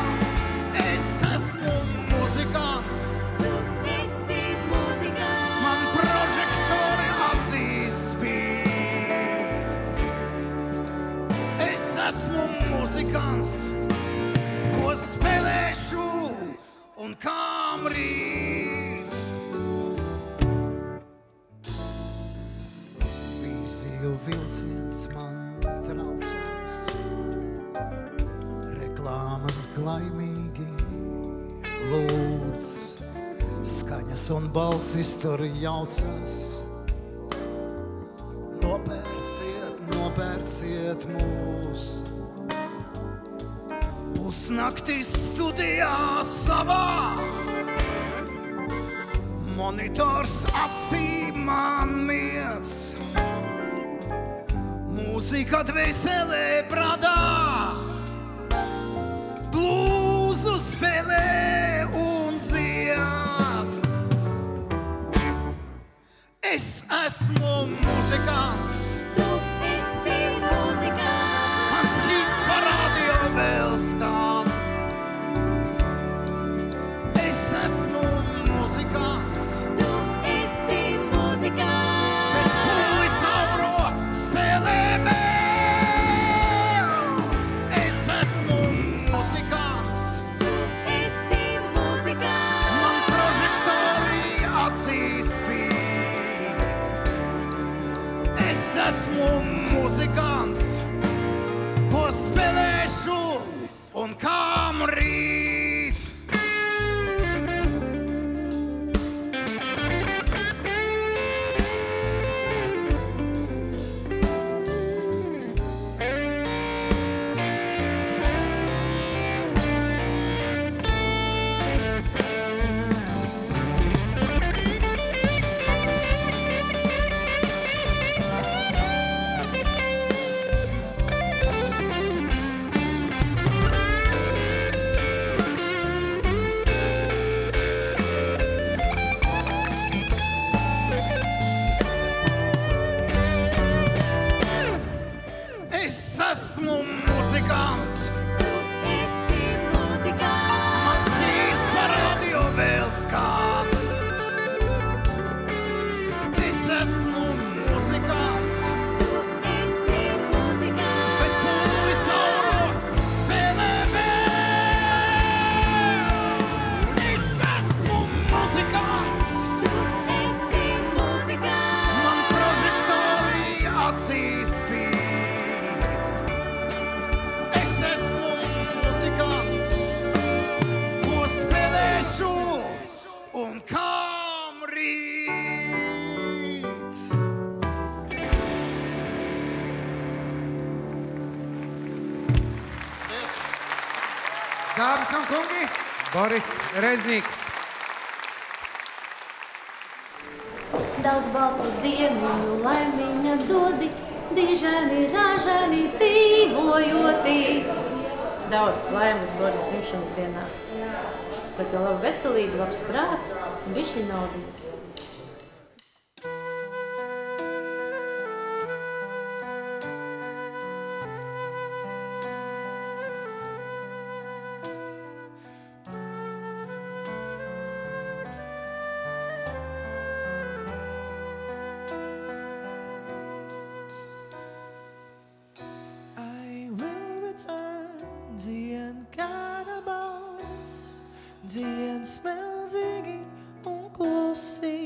Es esmu muzikants, Tu esi muzikants, man prožektori acīs spīd. Es esmu muzikants, ko spēlēšu un kam rīt. Vīziju vilciens man traucās, reklāmas glaimīgi lūdz, skaņas un balsis tur jaucās. Nopērciet mūs, pusnaktis studijā savā, monitors acī man miec, mūzika dvēselē bradā, blūzu spēlē un dzied. Es esmu muzikants, Tu esi muzikants, mans hīts pa radio vēl skan. Es esmu muzikants, Tu esi muzikants, bet pūli sauro spēlē vēl. Es esmu muzikants, Tu esi muzikants, man prožektori acīs spīd. Es esmu muzikants, ko spēlēšu un kam rīt. Es esmu muzikants, Tu esi muzikants, mans hīts pa radio vēl skan. Es esmu muzikants, Tu esi muzikants, bet pūli sauro spēlē vēl. Es esmu muzikants, Tu esi muzikants, man prožektori acīs spīd. Es esmu muzikants, ko spēlēšu un kam rīt. Dāmas un kungi, Boris Rezniks. Daudz baltu dienu laimiņa dodi, dižani, ražani dzīvojoti. Daudz laimes Boris dzimšanas dienā. Lai tev laba veselība, labs prāts un bišķiņ naudiņas. I will return, dien cannibals, dien smelzīgi un klusi.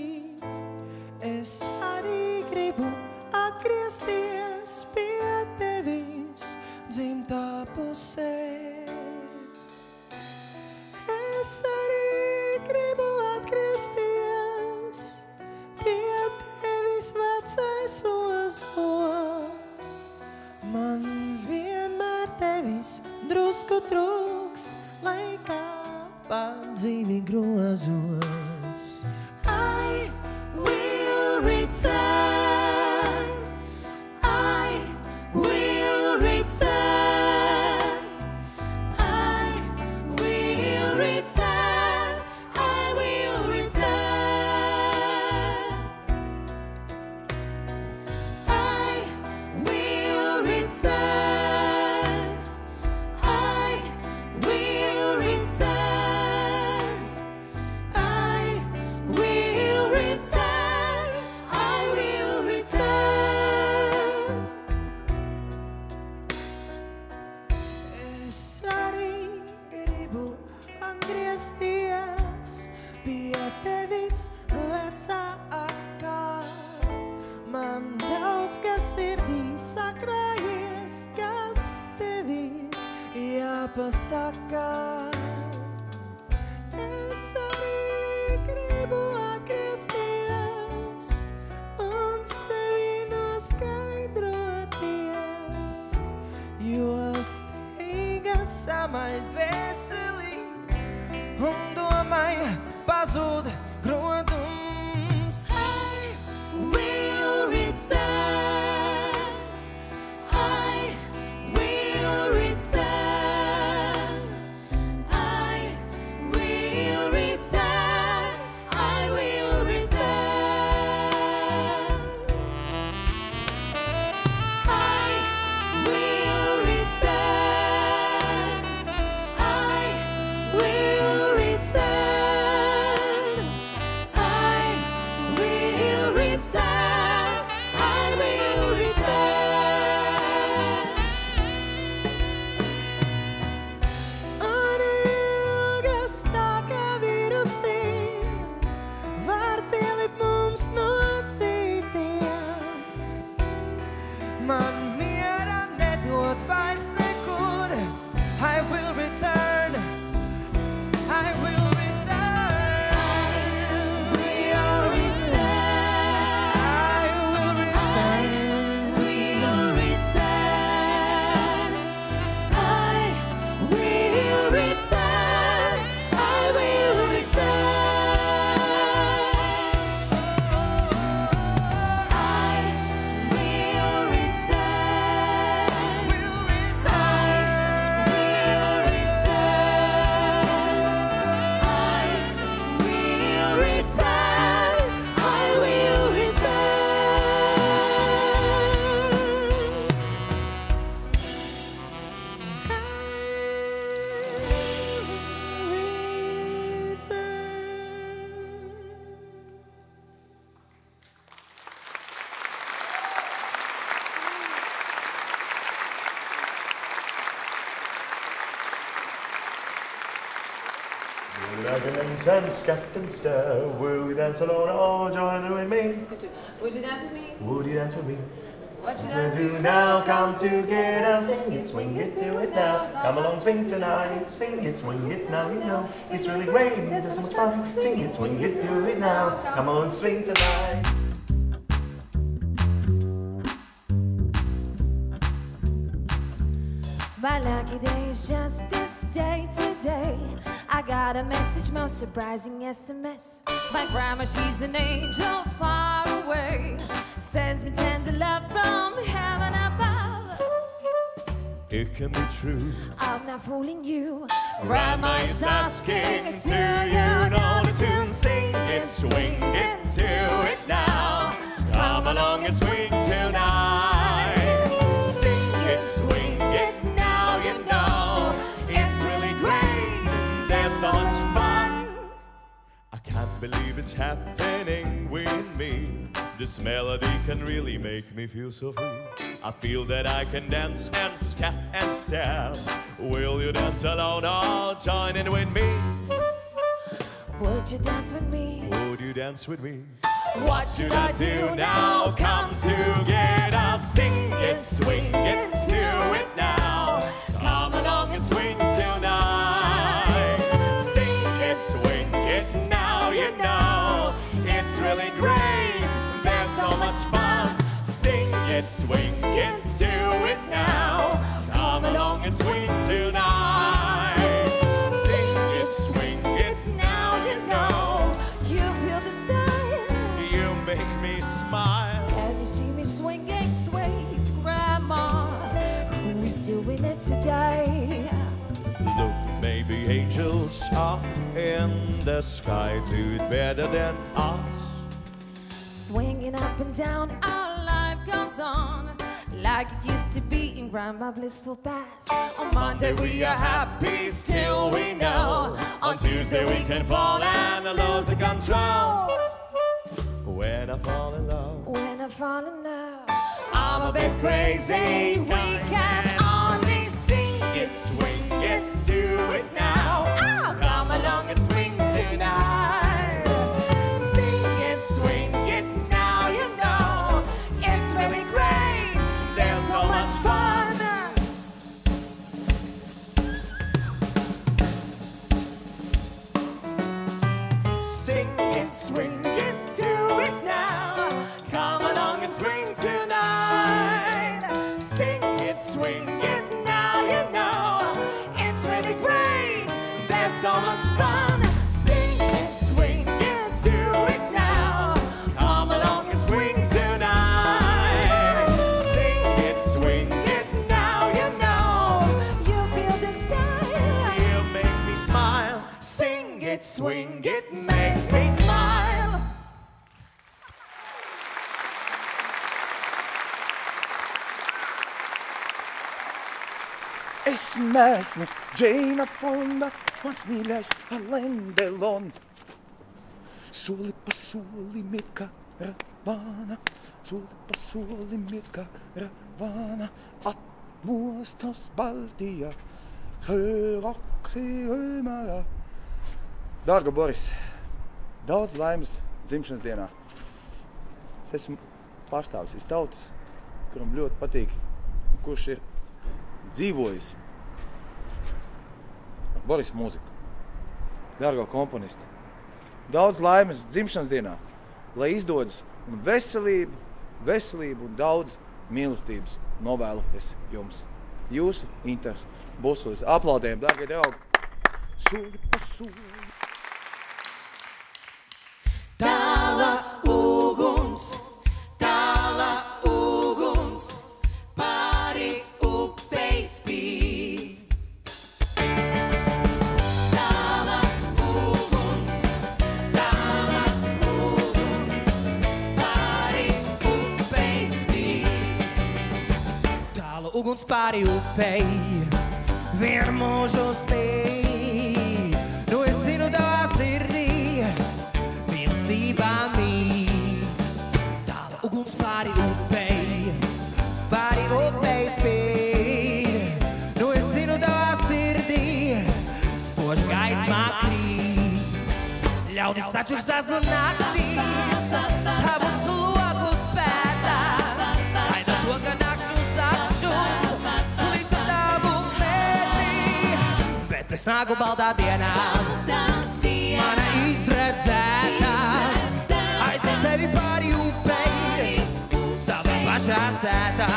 drusku trūkst, lai kā pa dzīvi grozos. I will return, I will return, I will return, I will return, I will return, I will return, I will return, I will return. Es arī gribu atgriezties pie tevis vecākā. Man daudz kas sirdī sakrājies, kas tev ir jāpasaka. Es arī gribu atgriezties un sevi noskaidroties, jo steiga samaļ dvēseli un domai pazūd grodums. I will return, I will return, I will return, I will return, I will return, I will return, I will return, I will return. Un ilgas tā kā vīrusi var pielikt mums no citiem. Man miera nedod vairs nekur. I will return, I will return, I will return, I will return, will return, I will return, I will Dragons and scat and stare, will you dance alone or join with me? Would you dance with me? Would you dance with me? What you What gonna you do now? Come together, sing it, swing it, do it now. Come along, swing tonight, sing it, swing it now. You know it's really great, there's so much fun. Sing it, swing it, do it now. Come on, swing tonight. My lucky day is just this day today. I got a message, most surprising SMS. My grandma, she's an angel far away, sends me tender love from heaven above. It can be true. I'm not fooling you. Grandma is asking to you know the tune. Sing it, swing it, do it now. Come along and swing tonight. Sing it, swing it now. You know it's really great. There's so much fun. I can't believe it's happening with me. This melody can really make me feel so free. I feel that I can dance and scat and stare. Will you dance alone or join in with me? Would you dance with me? Would you dance with me? What should I do now? Come together, sing it, swing it, do it now. Come along and swing tonight. Sing it, swing it now. You know it's really great. There's so much fun. Sing it, swing it, do it now. Come along and swing tonight. Sing it, swing it, now you know. You feel the style. You make me smile. And you see me swinging, sway, Grandma. Who is doing it today? Look, maybe angels up in the sky do it better than us. Swinging up and down, our life goes on like it used to be in Grandma blissful past. On Monday we are happy, still we know. On Tuesday we can fall and lose the control. When I fall in love, when I fall in love, I'm a bit crazy. We can only sing it, swing it, do it now. Oh, come along and swing tonight. Sing it, swing it, now you know. It's really great. There's so much fun. Sing it, swing it, do it now. Come along and swing tonight. Sing it, swing it, now you know. It's really great. There's so much fun. Sing it, swing it, do it now. Come along and swing tonight. Sing it, swing it, now you know. You feel the style. You make me smile. Sing it, swing it, make me smile. Es neesmu Džeina Fonda, mans mīļais Alain Delon. Soli pa solim iet karavāna, soli pa solim iet karavāna, atmostas Baltijā, raksi rīmārā. Dārga Boris, daudz laimes dzimšanas dienā. Es esmu pārstāvis iz tautas, kuram ļoti patīk, kurš ir dzīvojis ar Boris mūziku. Dārgo komponisti, daudz laimes dzimšanas dienā, lai izdodas un veselību un daudz mīlestības novēlu es jums. Jūsu Inters Busulis. Aplaudējam, dārgie draugi! Soli pa soli. Tāla uguns, pāri upei spīd. Tāla uguns, pāri upei spīd. Tāla uguns pāri upei, vien mūžu spīd. Nu es zinu tavā sirdī, mīlestībā mīl. Tāla uguns pāri upei spīd. Nu es zinu tavā sirdī, spoži gaismā krīt. Ļaudis sačukstās un naktīs, tavus logus pētā. Gaida to, ka nakšu sakšus, klīsta tavu klētī. Bet es nāku baltā dienā, mana izredzētā. Aiznes tevi pāri upei, savā pašā sētā.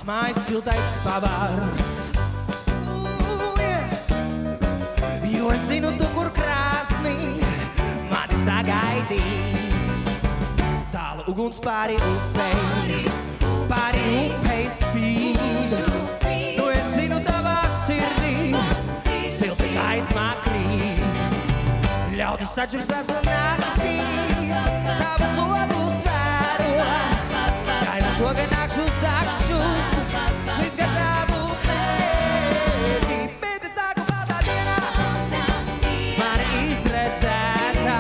Mājas siltais pavārds. Jo es zinu tu, kur krāsnī mani sagaidīt. Tāla uguns pāri upei spīd. Nu es zinu tavā sirdī, silti gaismā krīt. Ļaudis sačukstās un naktīs, tavas logus vēro. Gaida to, ka nakšu zakšus, līdz gar tavu klētī. Bet es nāku baltā dienā, mana izredzētā.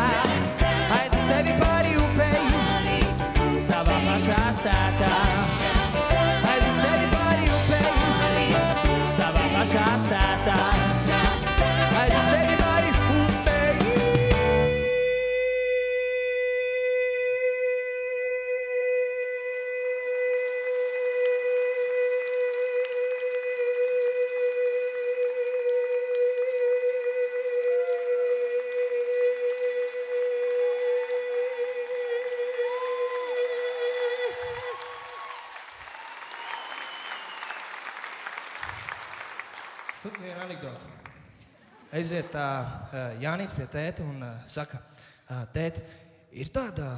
Aiznes tevi pāri upei, savā pašā sētājs. Aiz tevi mani upei. Viena anekdota. Aiziet Jānis pie tēta un saka, tēti, ir tāda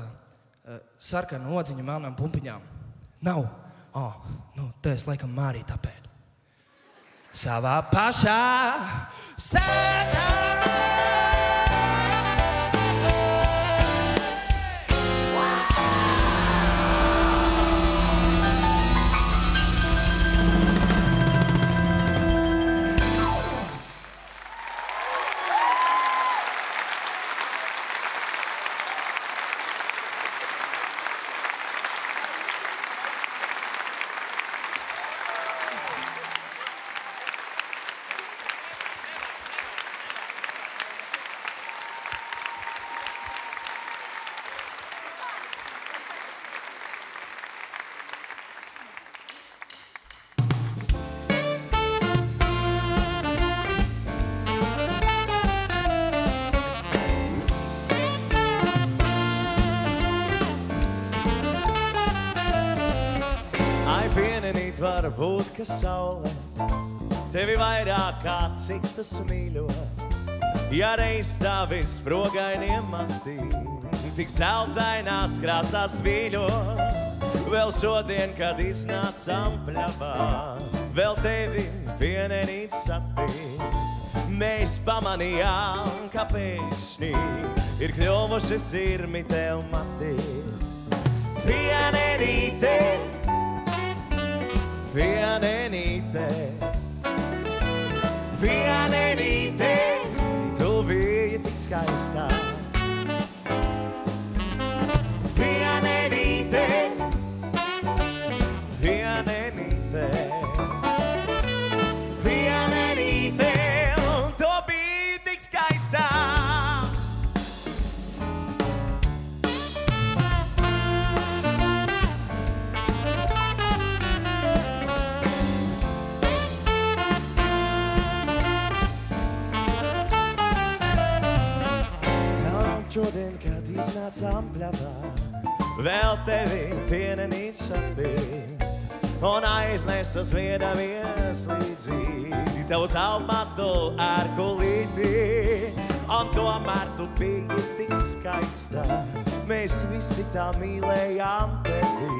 sarkana odziņa melnām pumpiņām? Nav. Nu, te es laikam Māriju tapēdu. Savā pašā sētā. Varbūt, ka saule tevi vairāk kā citus mīļo. Ja reiz tavi sprogainie mati tik zeltainās krāsās vīļo. Vēl šodien, kad iznācām pļavā, vēl tevi vienenīt satikt. Mēs pamanījām, ka pēkšņi ir kļuvuši sirmi tev mati. Vienenīte, vienenīte, vienenīte, tu biji tik skaistā. Vienenīte, vienenīte, vienenīte, tu biji tik skaistā. Šodien, kad iznācām pļavā, vēl tevi vienenīt satikt. Un aiznes uz viedamies līdzi tavu zeltmatu ērkulīti. Un tomēr tu biji tik skaista, mēs visi tā mīlējām tevi.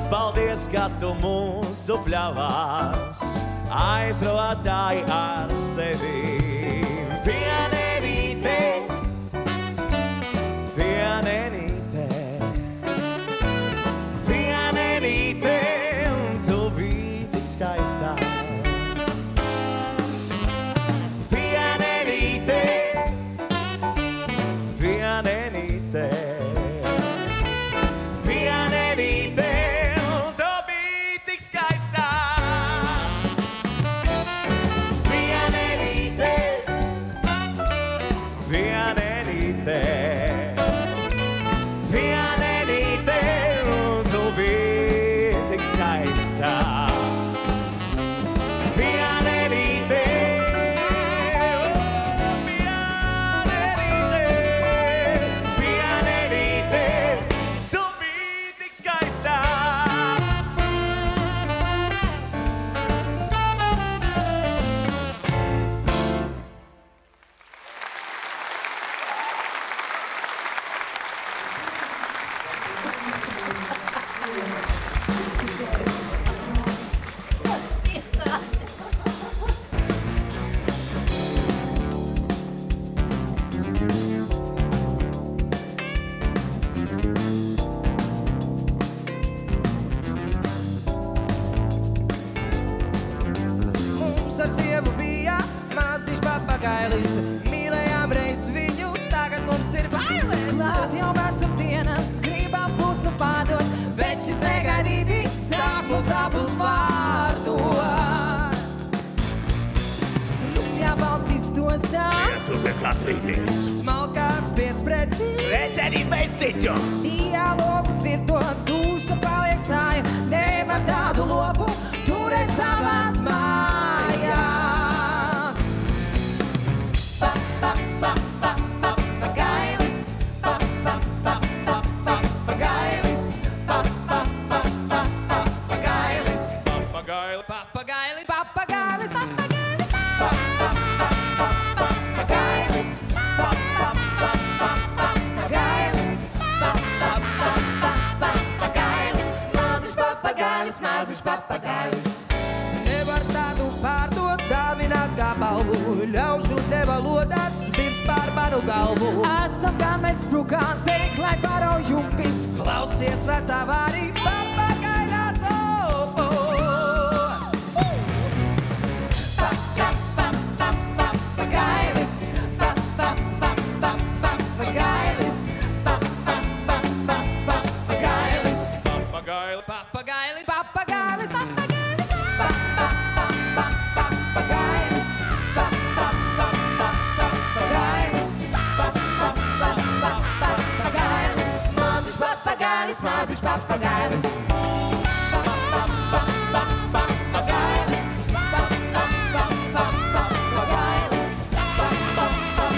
Paldies, ka tu mūsu pļavās aizrodāji ar sevi. Vienenīte, vienenīte, vienenīte, tu biji tik skaistā. Vienenīte, vienenīte, vienenīte, tu biji tik skaistā. Vienenīte, vienenīte, vienenīte, tu biji tik skaistā. Vienenīte, vienenīte, vienenīte, tu biji tik skaistā. Mums ar sievu bija maziņš papagailis. Mīlējām reiz viņu, tagad mums ir bailes. Klāt jau vecumdienas, gribam putnu pārdot, bet šis negaidītis sāk mūs abus vārdot. mostās. Piesusies kā svītīs. Smalkāts piec pretī. Večerīs bez ciķos. Dialogu dzirdot, duša paliek sāja. Nevar tādu lopu turēt savās mājās. Pa, pa, pa, pa, pa, papagailis. Pa, pa, pa, pa, pa, papagailis. Pa, pa, pa, pa, pa, papagailis. Papagailis. Papagailis. Papagailis. Papagailis. Pa, pa, pa, pa, pa, papagailis. Pa, pa, pa, pa, pa, papagailis. Pa, pa, pa, pa, pa, papagailis. Maziņš papagailis, maziņš papagailis. Nevar tādu pārdot, dāvināt kā balvu. Ļaužu nevalodās, virs pār manu galvu. Esam kā mēs sprukās, eik, lai parau jupis. Klausies vecā vārī, papagailās, oh, oh. Pa, pa, pa, pa, pa, papagailis. Pa, pa, pa, pa, pa, papagailis. Pa, pa, pa, pa, pa, papagailis. Papagailis. Papagailis. Papagailis. Papagailis. Pa, pa, pa, pa, pa, papagailis. Pa, pa, pa, pa, pa, papagailis. Pa, pa, pa, pa, pa, papagailis. Maziņš papagailis, maziņš papagailis. Pa, pa, pa, pa, pa, papagailis. Pa, pa, pa, pa, pa, papagailis. Pa, pa, pa, pa,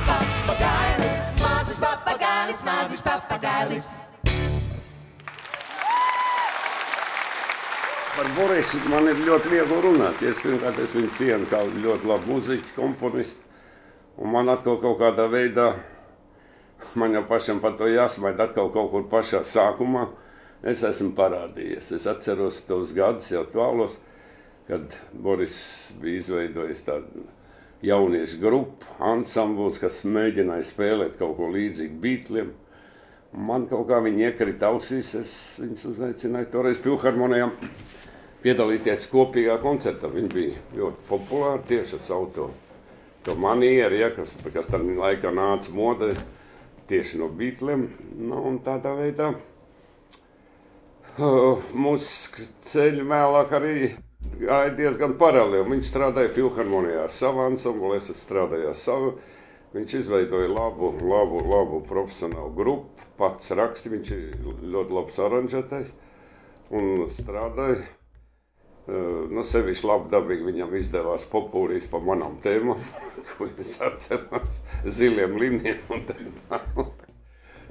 pa, papagailis. Maziņš papagailis, maziņš papagailis. Par Borisu man ir ļoti viegli runāt. Pirmkārt, es viņu cienu kā ļoti labu muziķu, komponistu. Un man atkal kaut kādā veidā, man jau pašam par to jāsmaida, atkal kaut kur pašā sākumā es esmu parādījies. Es atceros tos gadus jau tālos, kad Boris bija izveidojis tādu jauniešu grupu, ansambls, kas mēģināja spēlēt kaut ko līdzīgu Beatliem. Man kaut kā viņi iekrita ausīs, es viņus uzaicināju toreiz Filharmonijā piedalīties kopīgā koncertā. Viņi bija ļoti populāri tieši ar savu to manieru, ja, kas tad laikā nāca modē tieši no Beatliem. Nu, un tādā veidā mūsu ceļi vēlāk arī gāja diezgan paralēli. Viņš strādāja Filharmonijā ar savu ansamblu, es strādāju ar savu. Viņš izveidoja labu profesionālu grupu, pats raksti, viņš ir ļoti labs aranžētais un strādāja. Nu, sevišķi labi dabīgi viņam izdevās popūrīs pa manām tēmām, ko es atceros, ziliem liniem un tā.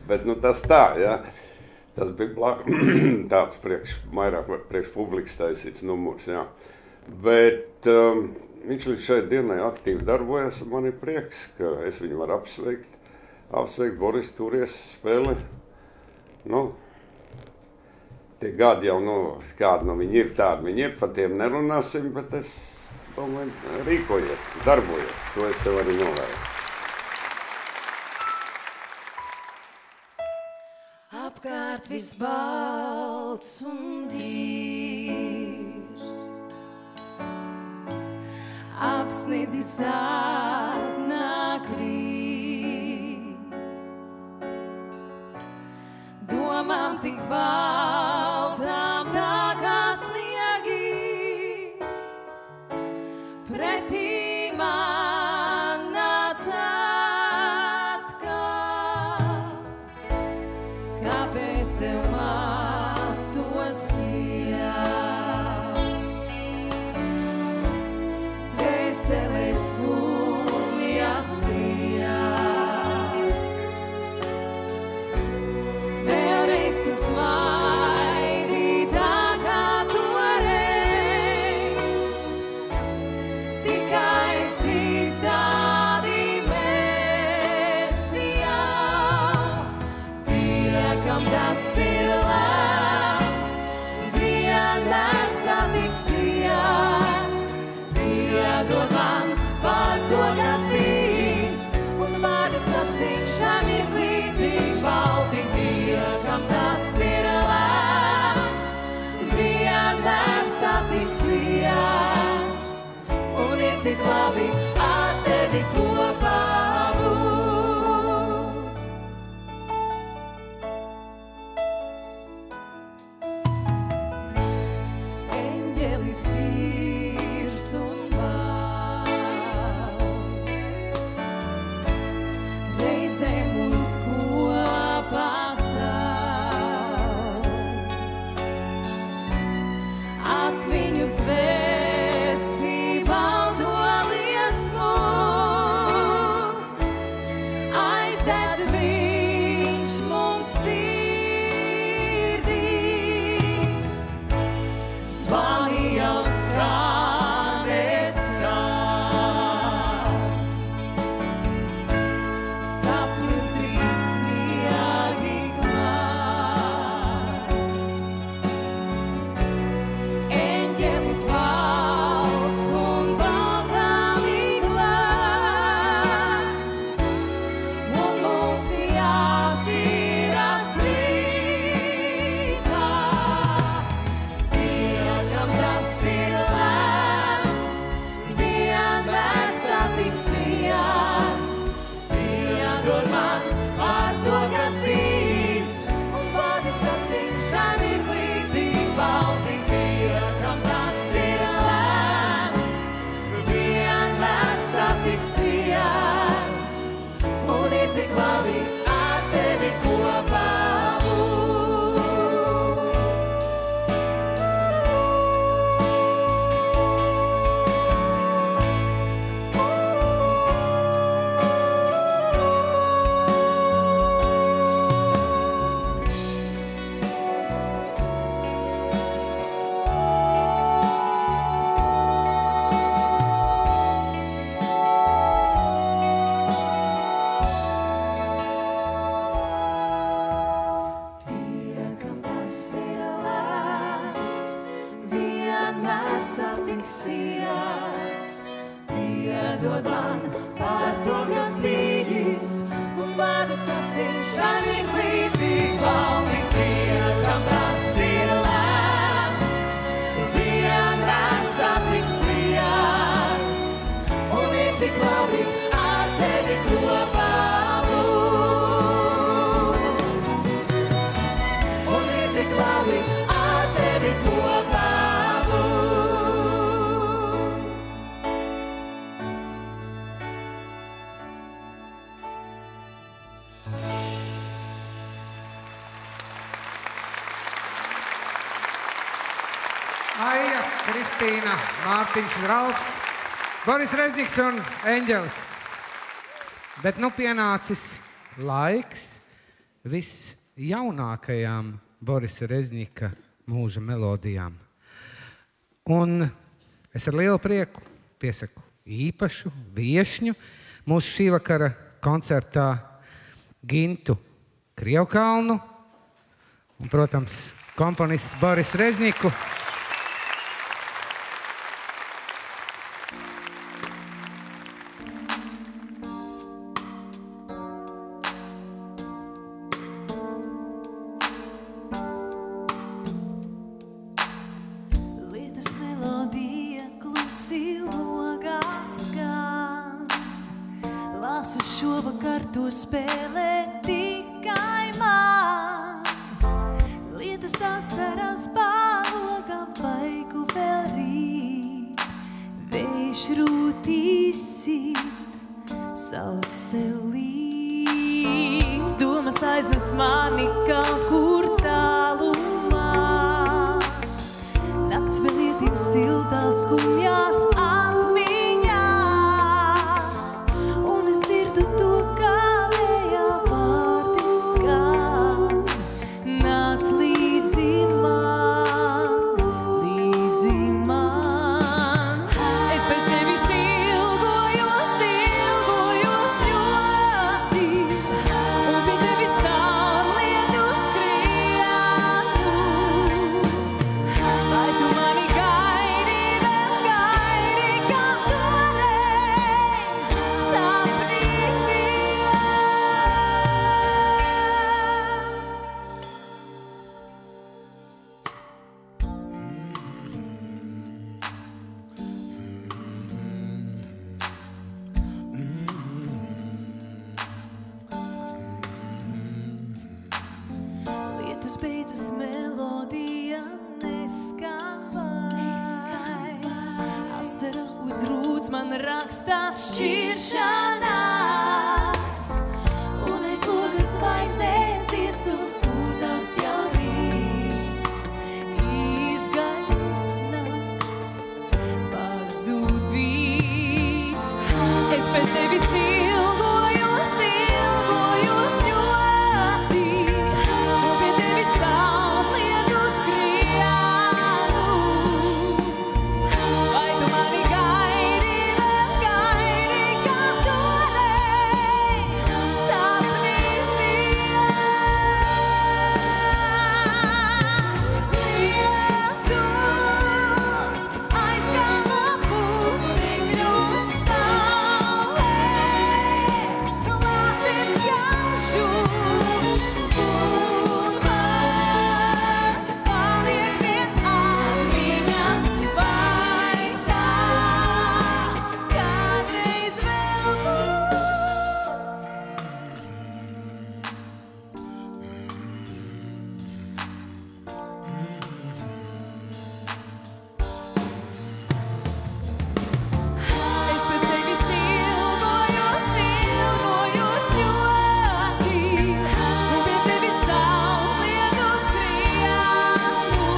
Bet nu tas tā, jā. Tas bija tāds priekš publikas taisīts numurs, jā. Bet viņš līdz šai dienai aktīvi darbojas, un man ir prieks, ka es viņu varu apsveikt. Apsveikt Boris, turies, spēlē. Nu, tie gadi jau, kādi viņi ir tādi, viņi ir, par tiem nerunāsim, bet es domāju, rīkojies, darbojies. To es tev arī novēlu. Apkārt viss balts un dīrs, apsniedzi sāpnāk rīts, domām tik baltām tā kā sniegi, pretī man nāca atkal. Kāpēc tev matos jās? Dvēseles skumjas prijās. Vēlreiz tu smaidi tā kā toreiz. Tikai citādi mēs jau. Kam tas ir lemts, vienmēr satiksies. Piedod man par to, kas bijis, un vārdi sastingšana mirklī tik balti. Kam tas ir lemts, vienmēr satiksies, un ir tik labi ar tevi kopā būt. Eņģelis tīrs un balts, zem uz kopā sauc. Atmiņu sēci balto liesmu, aizdedz viņš mums sirdī. Zvani jau skanēs skan, sapnis drīz sniegi klāt. Eņģelis balts un baltā miglā, un mums jāšķiras rītā. Tiekam tas ir lemts, vienmēr satiksies. Piedod man par to, kas bijis, un vadi sastingšana ir līdīgi balti. Tiekam tas ir lemts, vienmēr satiksies. Un ir tik labi ar tevi kopā būt. Tiekam tas ir lemts, vienmēr satiksies. Piedod man par to, kas bijis, un vada sastingšana ir līdīgi balti. Tiekam tas ir lemts, vienmēr satiksies. Un ir tik labi ar tevi kopā būt. Un ir tik labi ar tevi kopā būt. Aija, Kristīna, Mārtiņš Ralfs, Boris Rezniks un Eņģelis. Bet nu pienācis laiks visjaunākajām Borisa Reznika mūža melodijām. Un es ar lielu prieku piesaku īpašu viešņu mūsu šī vakara koncertā Gintu Krievkalnu un, protams, komponistu Borisu Rezniku. Lietus melodija klusi logā skan. Lasu šovakar to spēlē tikai man. Lietus asaras pārlogam vaigu vēl rīt. Vējš rūtīs sit, sauc sev līdz. Domas aiznes mani kaut kur tālumā. Nakts vēl ietik siltās skumjās atmiņās, un es dzirdu to, kā vējā vārdi skan. Nāc līdzi man, līdzi man. Es pēc tevis ilgojos, ilgojos ļoti, un pie tevis caur lietu skrienu. Vai tu mani gaidi, vēl gaidi, kā toreiz sapnī vien? Lietus beidzas, melodija neskan vairs. Asara uzrūc man rakstā šķiršanās, pēc tevis ilgojos, ilgojos ļoti, un pie tevis saulrietu skrienu. Vai tu mani gaidi, vēl gaidi, kā toreiz sapnī bija? Lietus aizskalo putekļu saulē, lāses jaušus, un man paliek vien atmiņas, vai tā kādreiz vēl būs. Es pēc tevis ilgojos, ilgojos ļoti, un pie tevis saulrietu skrienu.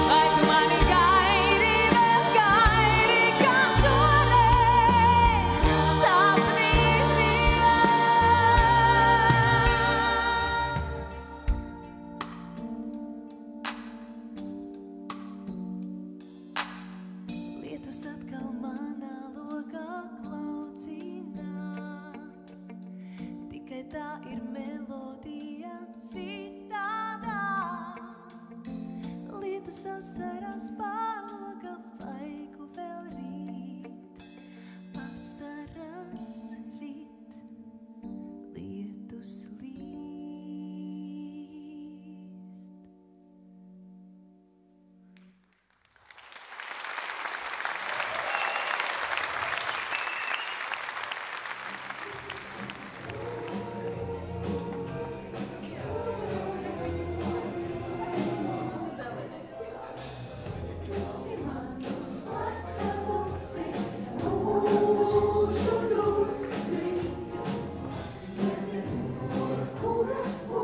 Vai tu mani gaidi, vēl gaidi, kā toreiz sapnī bija? Lietus atkal manā lokā klaucina, tikai tā ir melodija citādā. Lietus asaras pārloga vaigu vēl rīt, asaras rīt, lietus līst.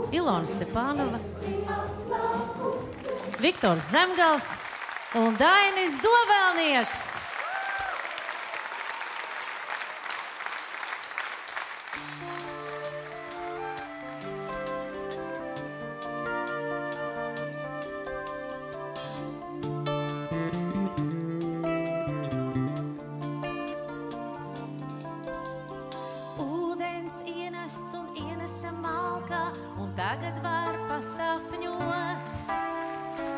Ilona Stepanova, Viktors Zemgals un Dainis Dovēlnieks. Ūdens ienests un ienesta malkā, un tagad var pasapņot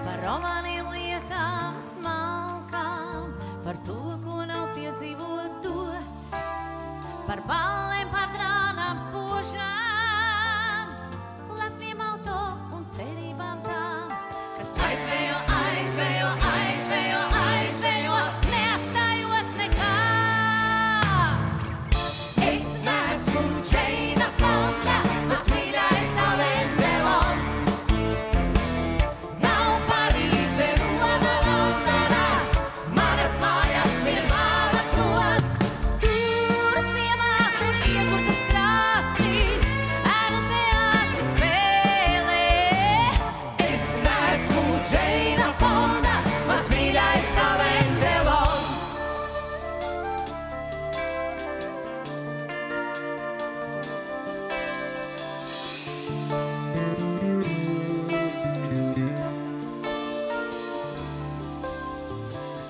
par romāniem, lietām, smalkām, par to, ko nav piedzīvot dots, par ballēm, par drānām spožām, lepniem auto un cerībām tām, kas aizvejo, aizvejo, aizvejo, aizvejo, neatstājot nekā. Es neesmu Džeina Fonda, mans mīļais Alain Delon. Nav Parīze, Roma, Londona, manas mājas vienmāla klots. Tur ziemā, kur iegurtas krāsnīs, ēnu teātri spēlē. Es neesmu Džeina Fonda, mans mīļais Alain Delon.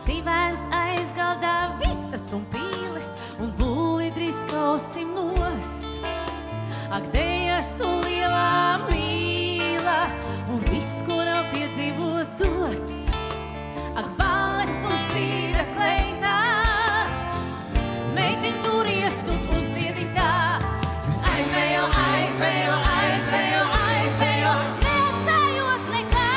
Sivēns aizgaldā vistas un pīles, un bulli drīz kausim nost. Ak, dejas un lielā mīla, un viss, ko nav piedzīvot dots. Ak, balles un zīda kleitās, meitiņ turies un uzziedi tā. Jūs aizvejo, aizvejo, aizvejo, aizvejo, neatstājot nekā.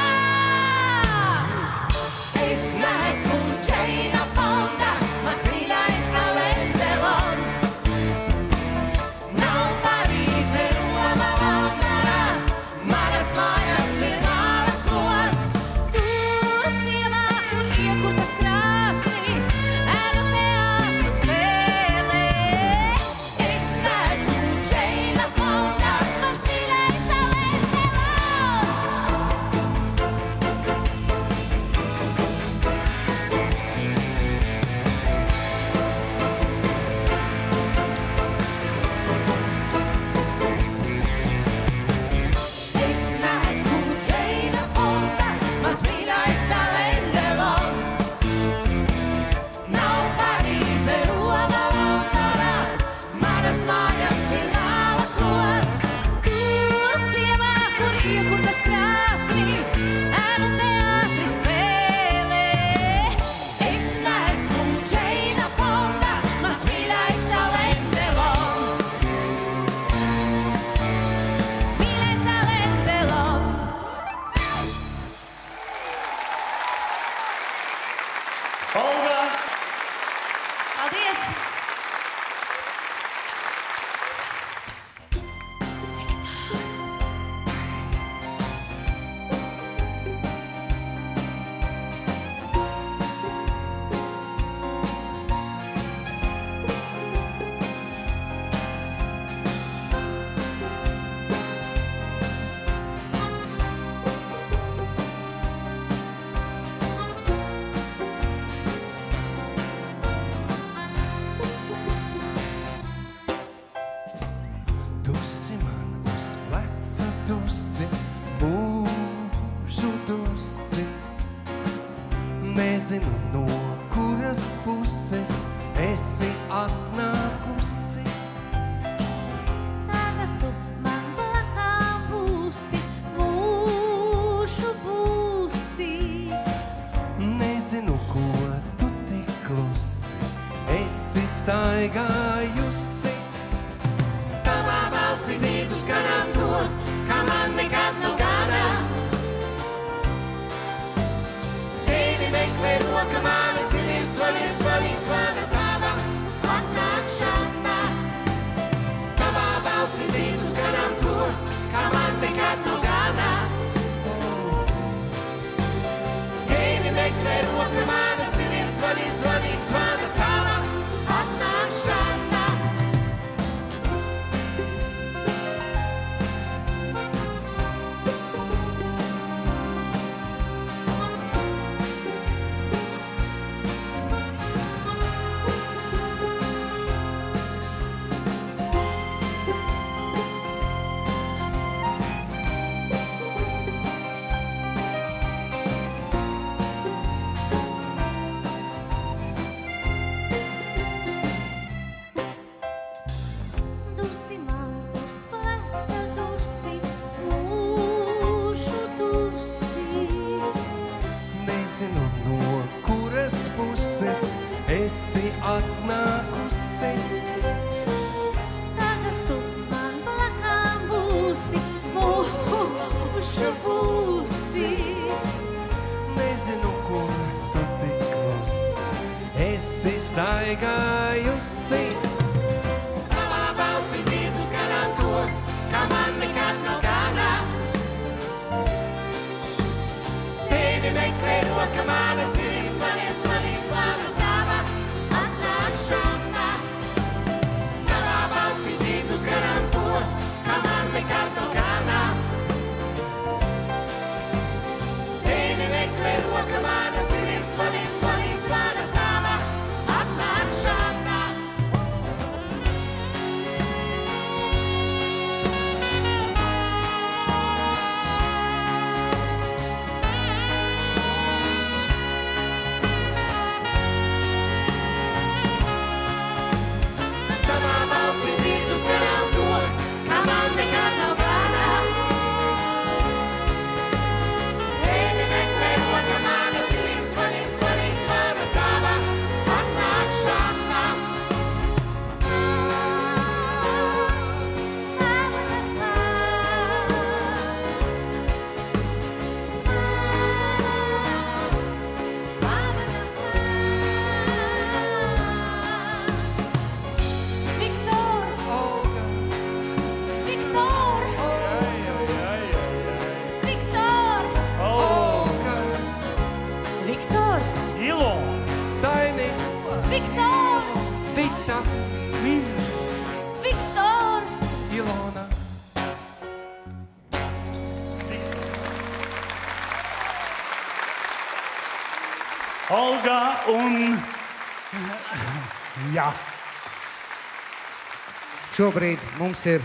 Es neesmu Džeina Fonda, mans mīļais Alain Delon. Nav Parīze, Roma, Londona, manas mājas vienmāla klots. Tur ziemā, kur iekurtas krāsnīs, Paldies! Dusi man uz pleca, dusi, mūžu dusi. Nezinu, no kuras puses esi atnākusi. Tagad tu man blakām būsi, mūžu būsi. Nezinu, ko tu tik klusi esi staigājusi. Tavā balsi dzīdu skanām to, kā man nekad nav gana. Tevi meklē roka mani, ziliem svaniem svanīt svana tava atnākšana. Tavā balsi dzīdu skanām to, kā man nekad nav gana. Tevi meklē roka mani, ziliem svaniem svanīt svana tava atnākšana. Dusi man uz pleca, dusi, mūžu dusi. Nezinu, no kuras puses esi atnākusi. Tagad tu man blakām būsi, mūžu būsi. Nezinu, ko tu tik klusi esi staigājusi. Tavā balsi dzīdu skanām to, kā man nekad nav gana. Tevi meklē roka mana, ziliem svaniem svanīt svana tava atnākšana. Tavā balsi dzīdu skanām to, kā man nekad nav gana. Tevi meklē roka mana, ziliem svaniem svanīt svana tava atnākšana. Tavā balsi dzīdu skanām to, kā man nekad nav gana. Tevi meklē roka mana, ziliem svaniem svanīt svana tava atnākšana. Viktor! Olga! Viktor! Viktor! Olga! Viktor! Ilona! Daini! Viktor! Dita! Viktor! Ilona! Olga un... Jā. Šobrīd mums ir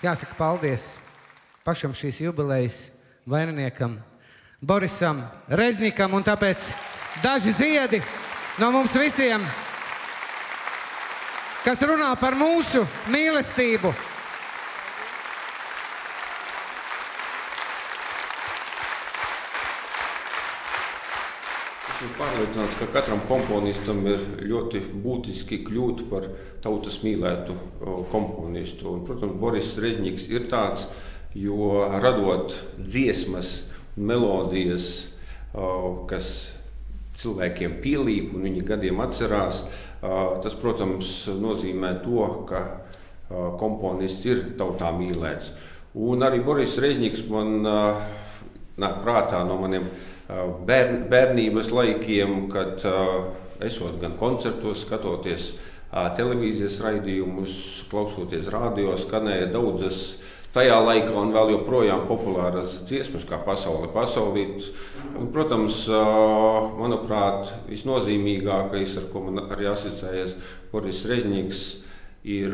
jāsaka paldies pašam šīs jubilejas vaininiekam Borisam Reznikam, un tāpēc daži ziedi no mums visiem, kas runā par mūsu mīlestību. Esmu pārliecināts, ka katram komponistam ir ļoti būtiski kļūt par tautas mīlētu komponistu. Un, protams, Boris Rezniks ir tāds, jo radot dziesmas, melodijas, kas cilvēkiem pielīp un viņi gadiem atcerās, Tas, protams, nozīmē to, ka komponists ir tautā mīlēts. Un arī Boris Rezņiks man nāk prātā no maniem bērnības laikiem, kad esot gan koncertos, skatoties televīzijas raidījumus, klausoties radio, skanēja daudzas tajā laikā un vēl joprojām populāras dziesmas, kā Pasaule pasaulīt. Un, protams, manuprāt, visnozīmīgākais, ar ko man arī asociējas Boris Rezņiks, ir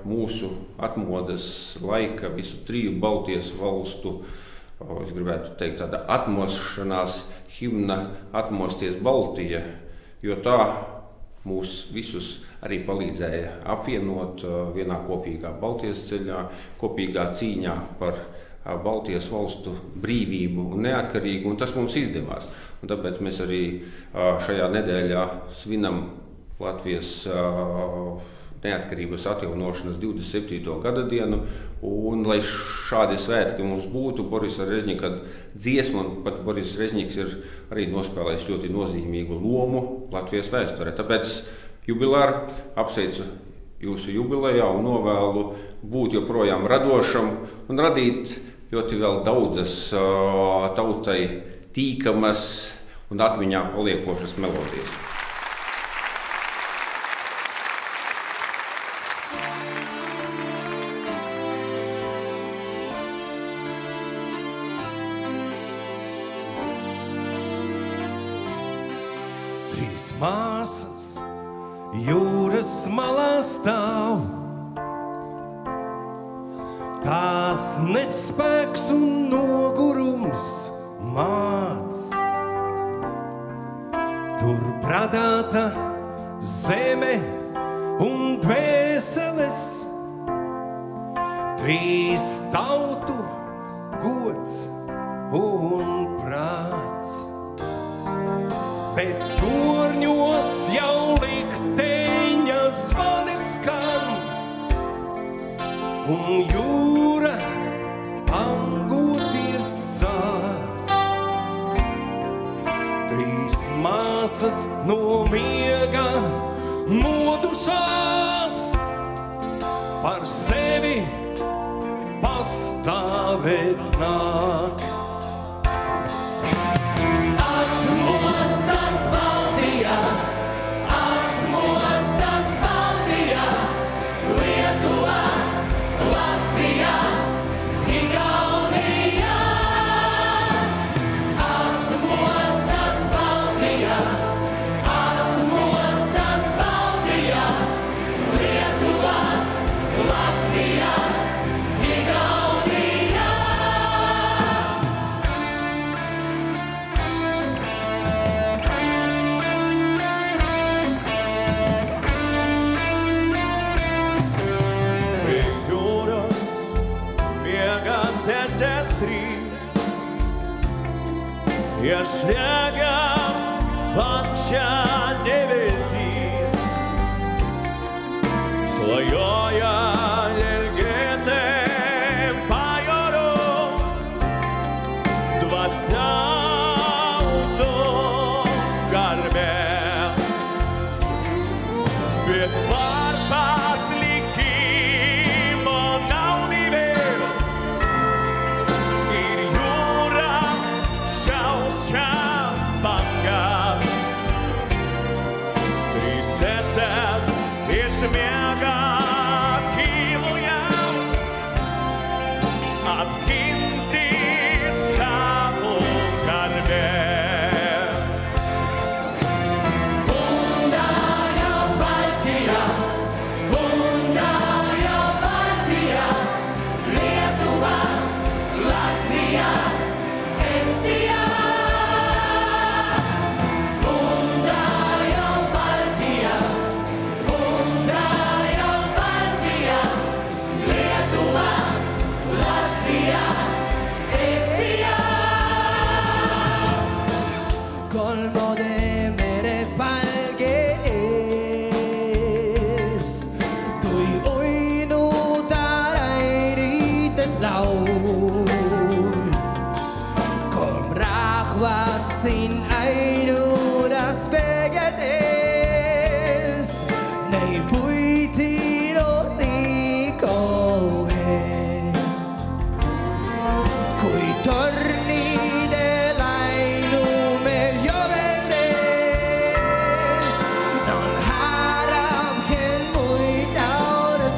mūsu atmodas laika visu 3 Baltijas valstu, es gribētu teikt, tāda atmošanās himna Atmosties Baltija, jo tā mūs visus arī palīdzēja apvienot vienā kopīgā Baltijas ceļā, kopīgā cīņā par Baltijas valstu brīvību un neatkarību, un tas mums izdevās. Un tāpēc mēs arī šajā nedēļā svinam Latvijas neatkarības atjaunošanas 27. gada dienu, un lai šādi svētki mums būtu, Borisa Rezņika dziesma, un pats Boris Rezņiks ir arī nospēlējis ļoti nozīmīgu lomu Latvijas vēsturē. Tāpēc jubilāri apsveicu jūsu jubilejā un novēlu būt joprojām radošam un radīt ļoti vēl daudzas tautai tīkamas un atmiņā paliekošas melodijas. Trīs māsas jūras malā stāv, tās nespēks un nogurums māc. Tur bradāta zeme un dvēseles, 3 tautu gods un prāts. Bet torņos jau likteņa zvani skan, un jūra angoties sāk. 3 māsas no miega modušās, par sevi pastāvēt nāk. Atmostas Baltijā, atmostas Baltijā, Lietuvā, Latvijā, Igaunijā. Atmostas Baltijā, atmostas Baltijā, Lietuvā, Latvijā, Igaunijā. Pie jūras miegās SS3, ja śniegam pancia neviltīs, klajoja lergetēm pa jūru, dvasņautu garbēs, bet par paslikimo naudi vēl ir jūra šaušā bangās. 3 seces iesmiegā kīlujam, apginti savu garbēm. Bundājam Baltijā, ei puitino Nikove. Kui tornide lainume joveldes, non harapken muitaura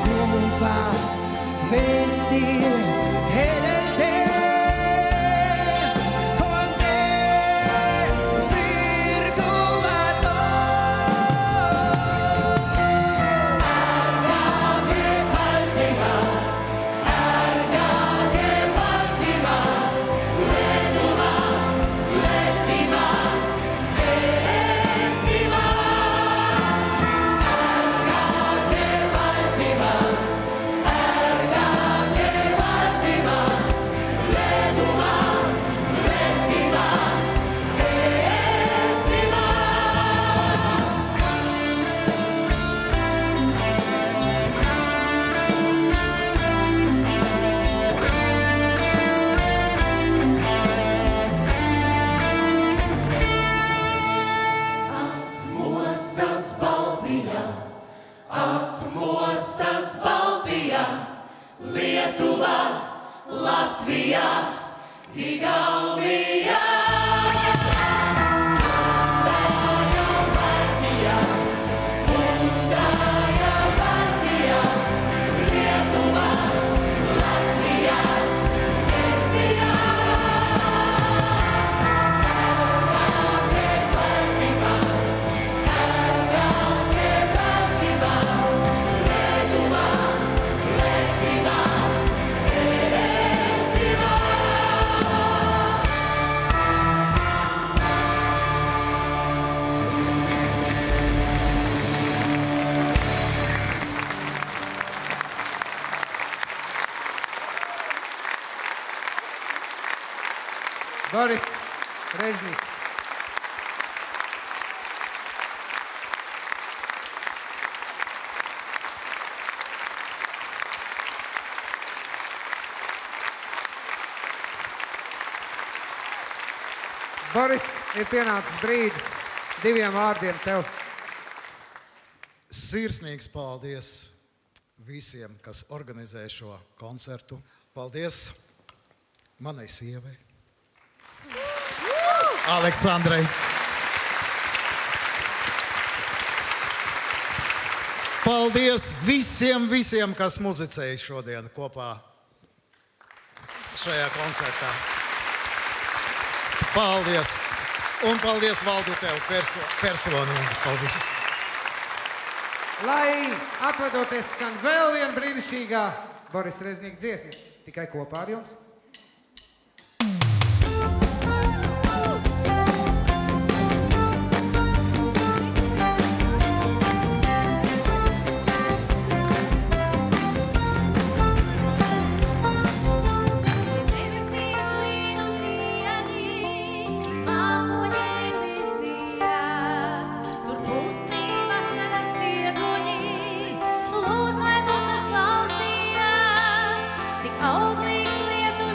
Kumpa mendir hedeltes, konde virguvat Atmostas Baltija, Lietuva, Latvija, Igaunija. Boris Rezniks. Boris, ir pienācis brīdis diviem vārdiem tev. Sirsnīgs paldies visiem, kas organizē šo koncertu. Paldies manai sievai, Aleksandrai. Paldies visiem, kas muzicēja šodien kopā šajā koncertā. Paldies! Un paldies, Valdi, tev personīgi. Paldies! Lai atvadoties skan vēl viena brīnišķīgā Boris Reznika dziesma, tikai kopā ar jums. Auglīgs Lietu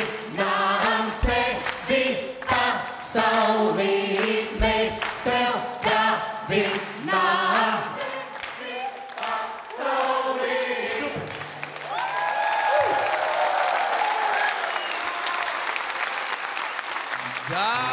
davinām sevi pasaulī, mēs sev davinām. Davinām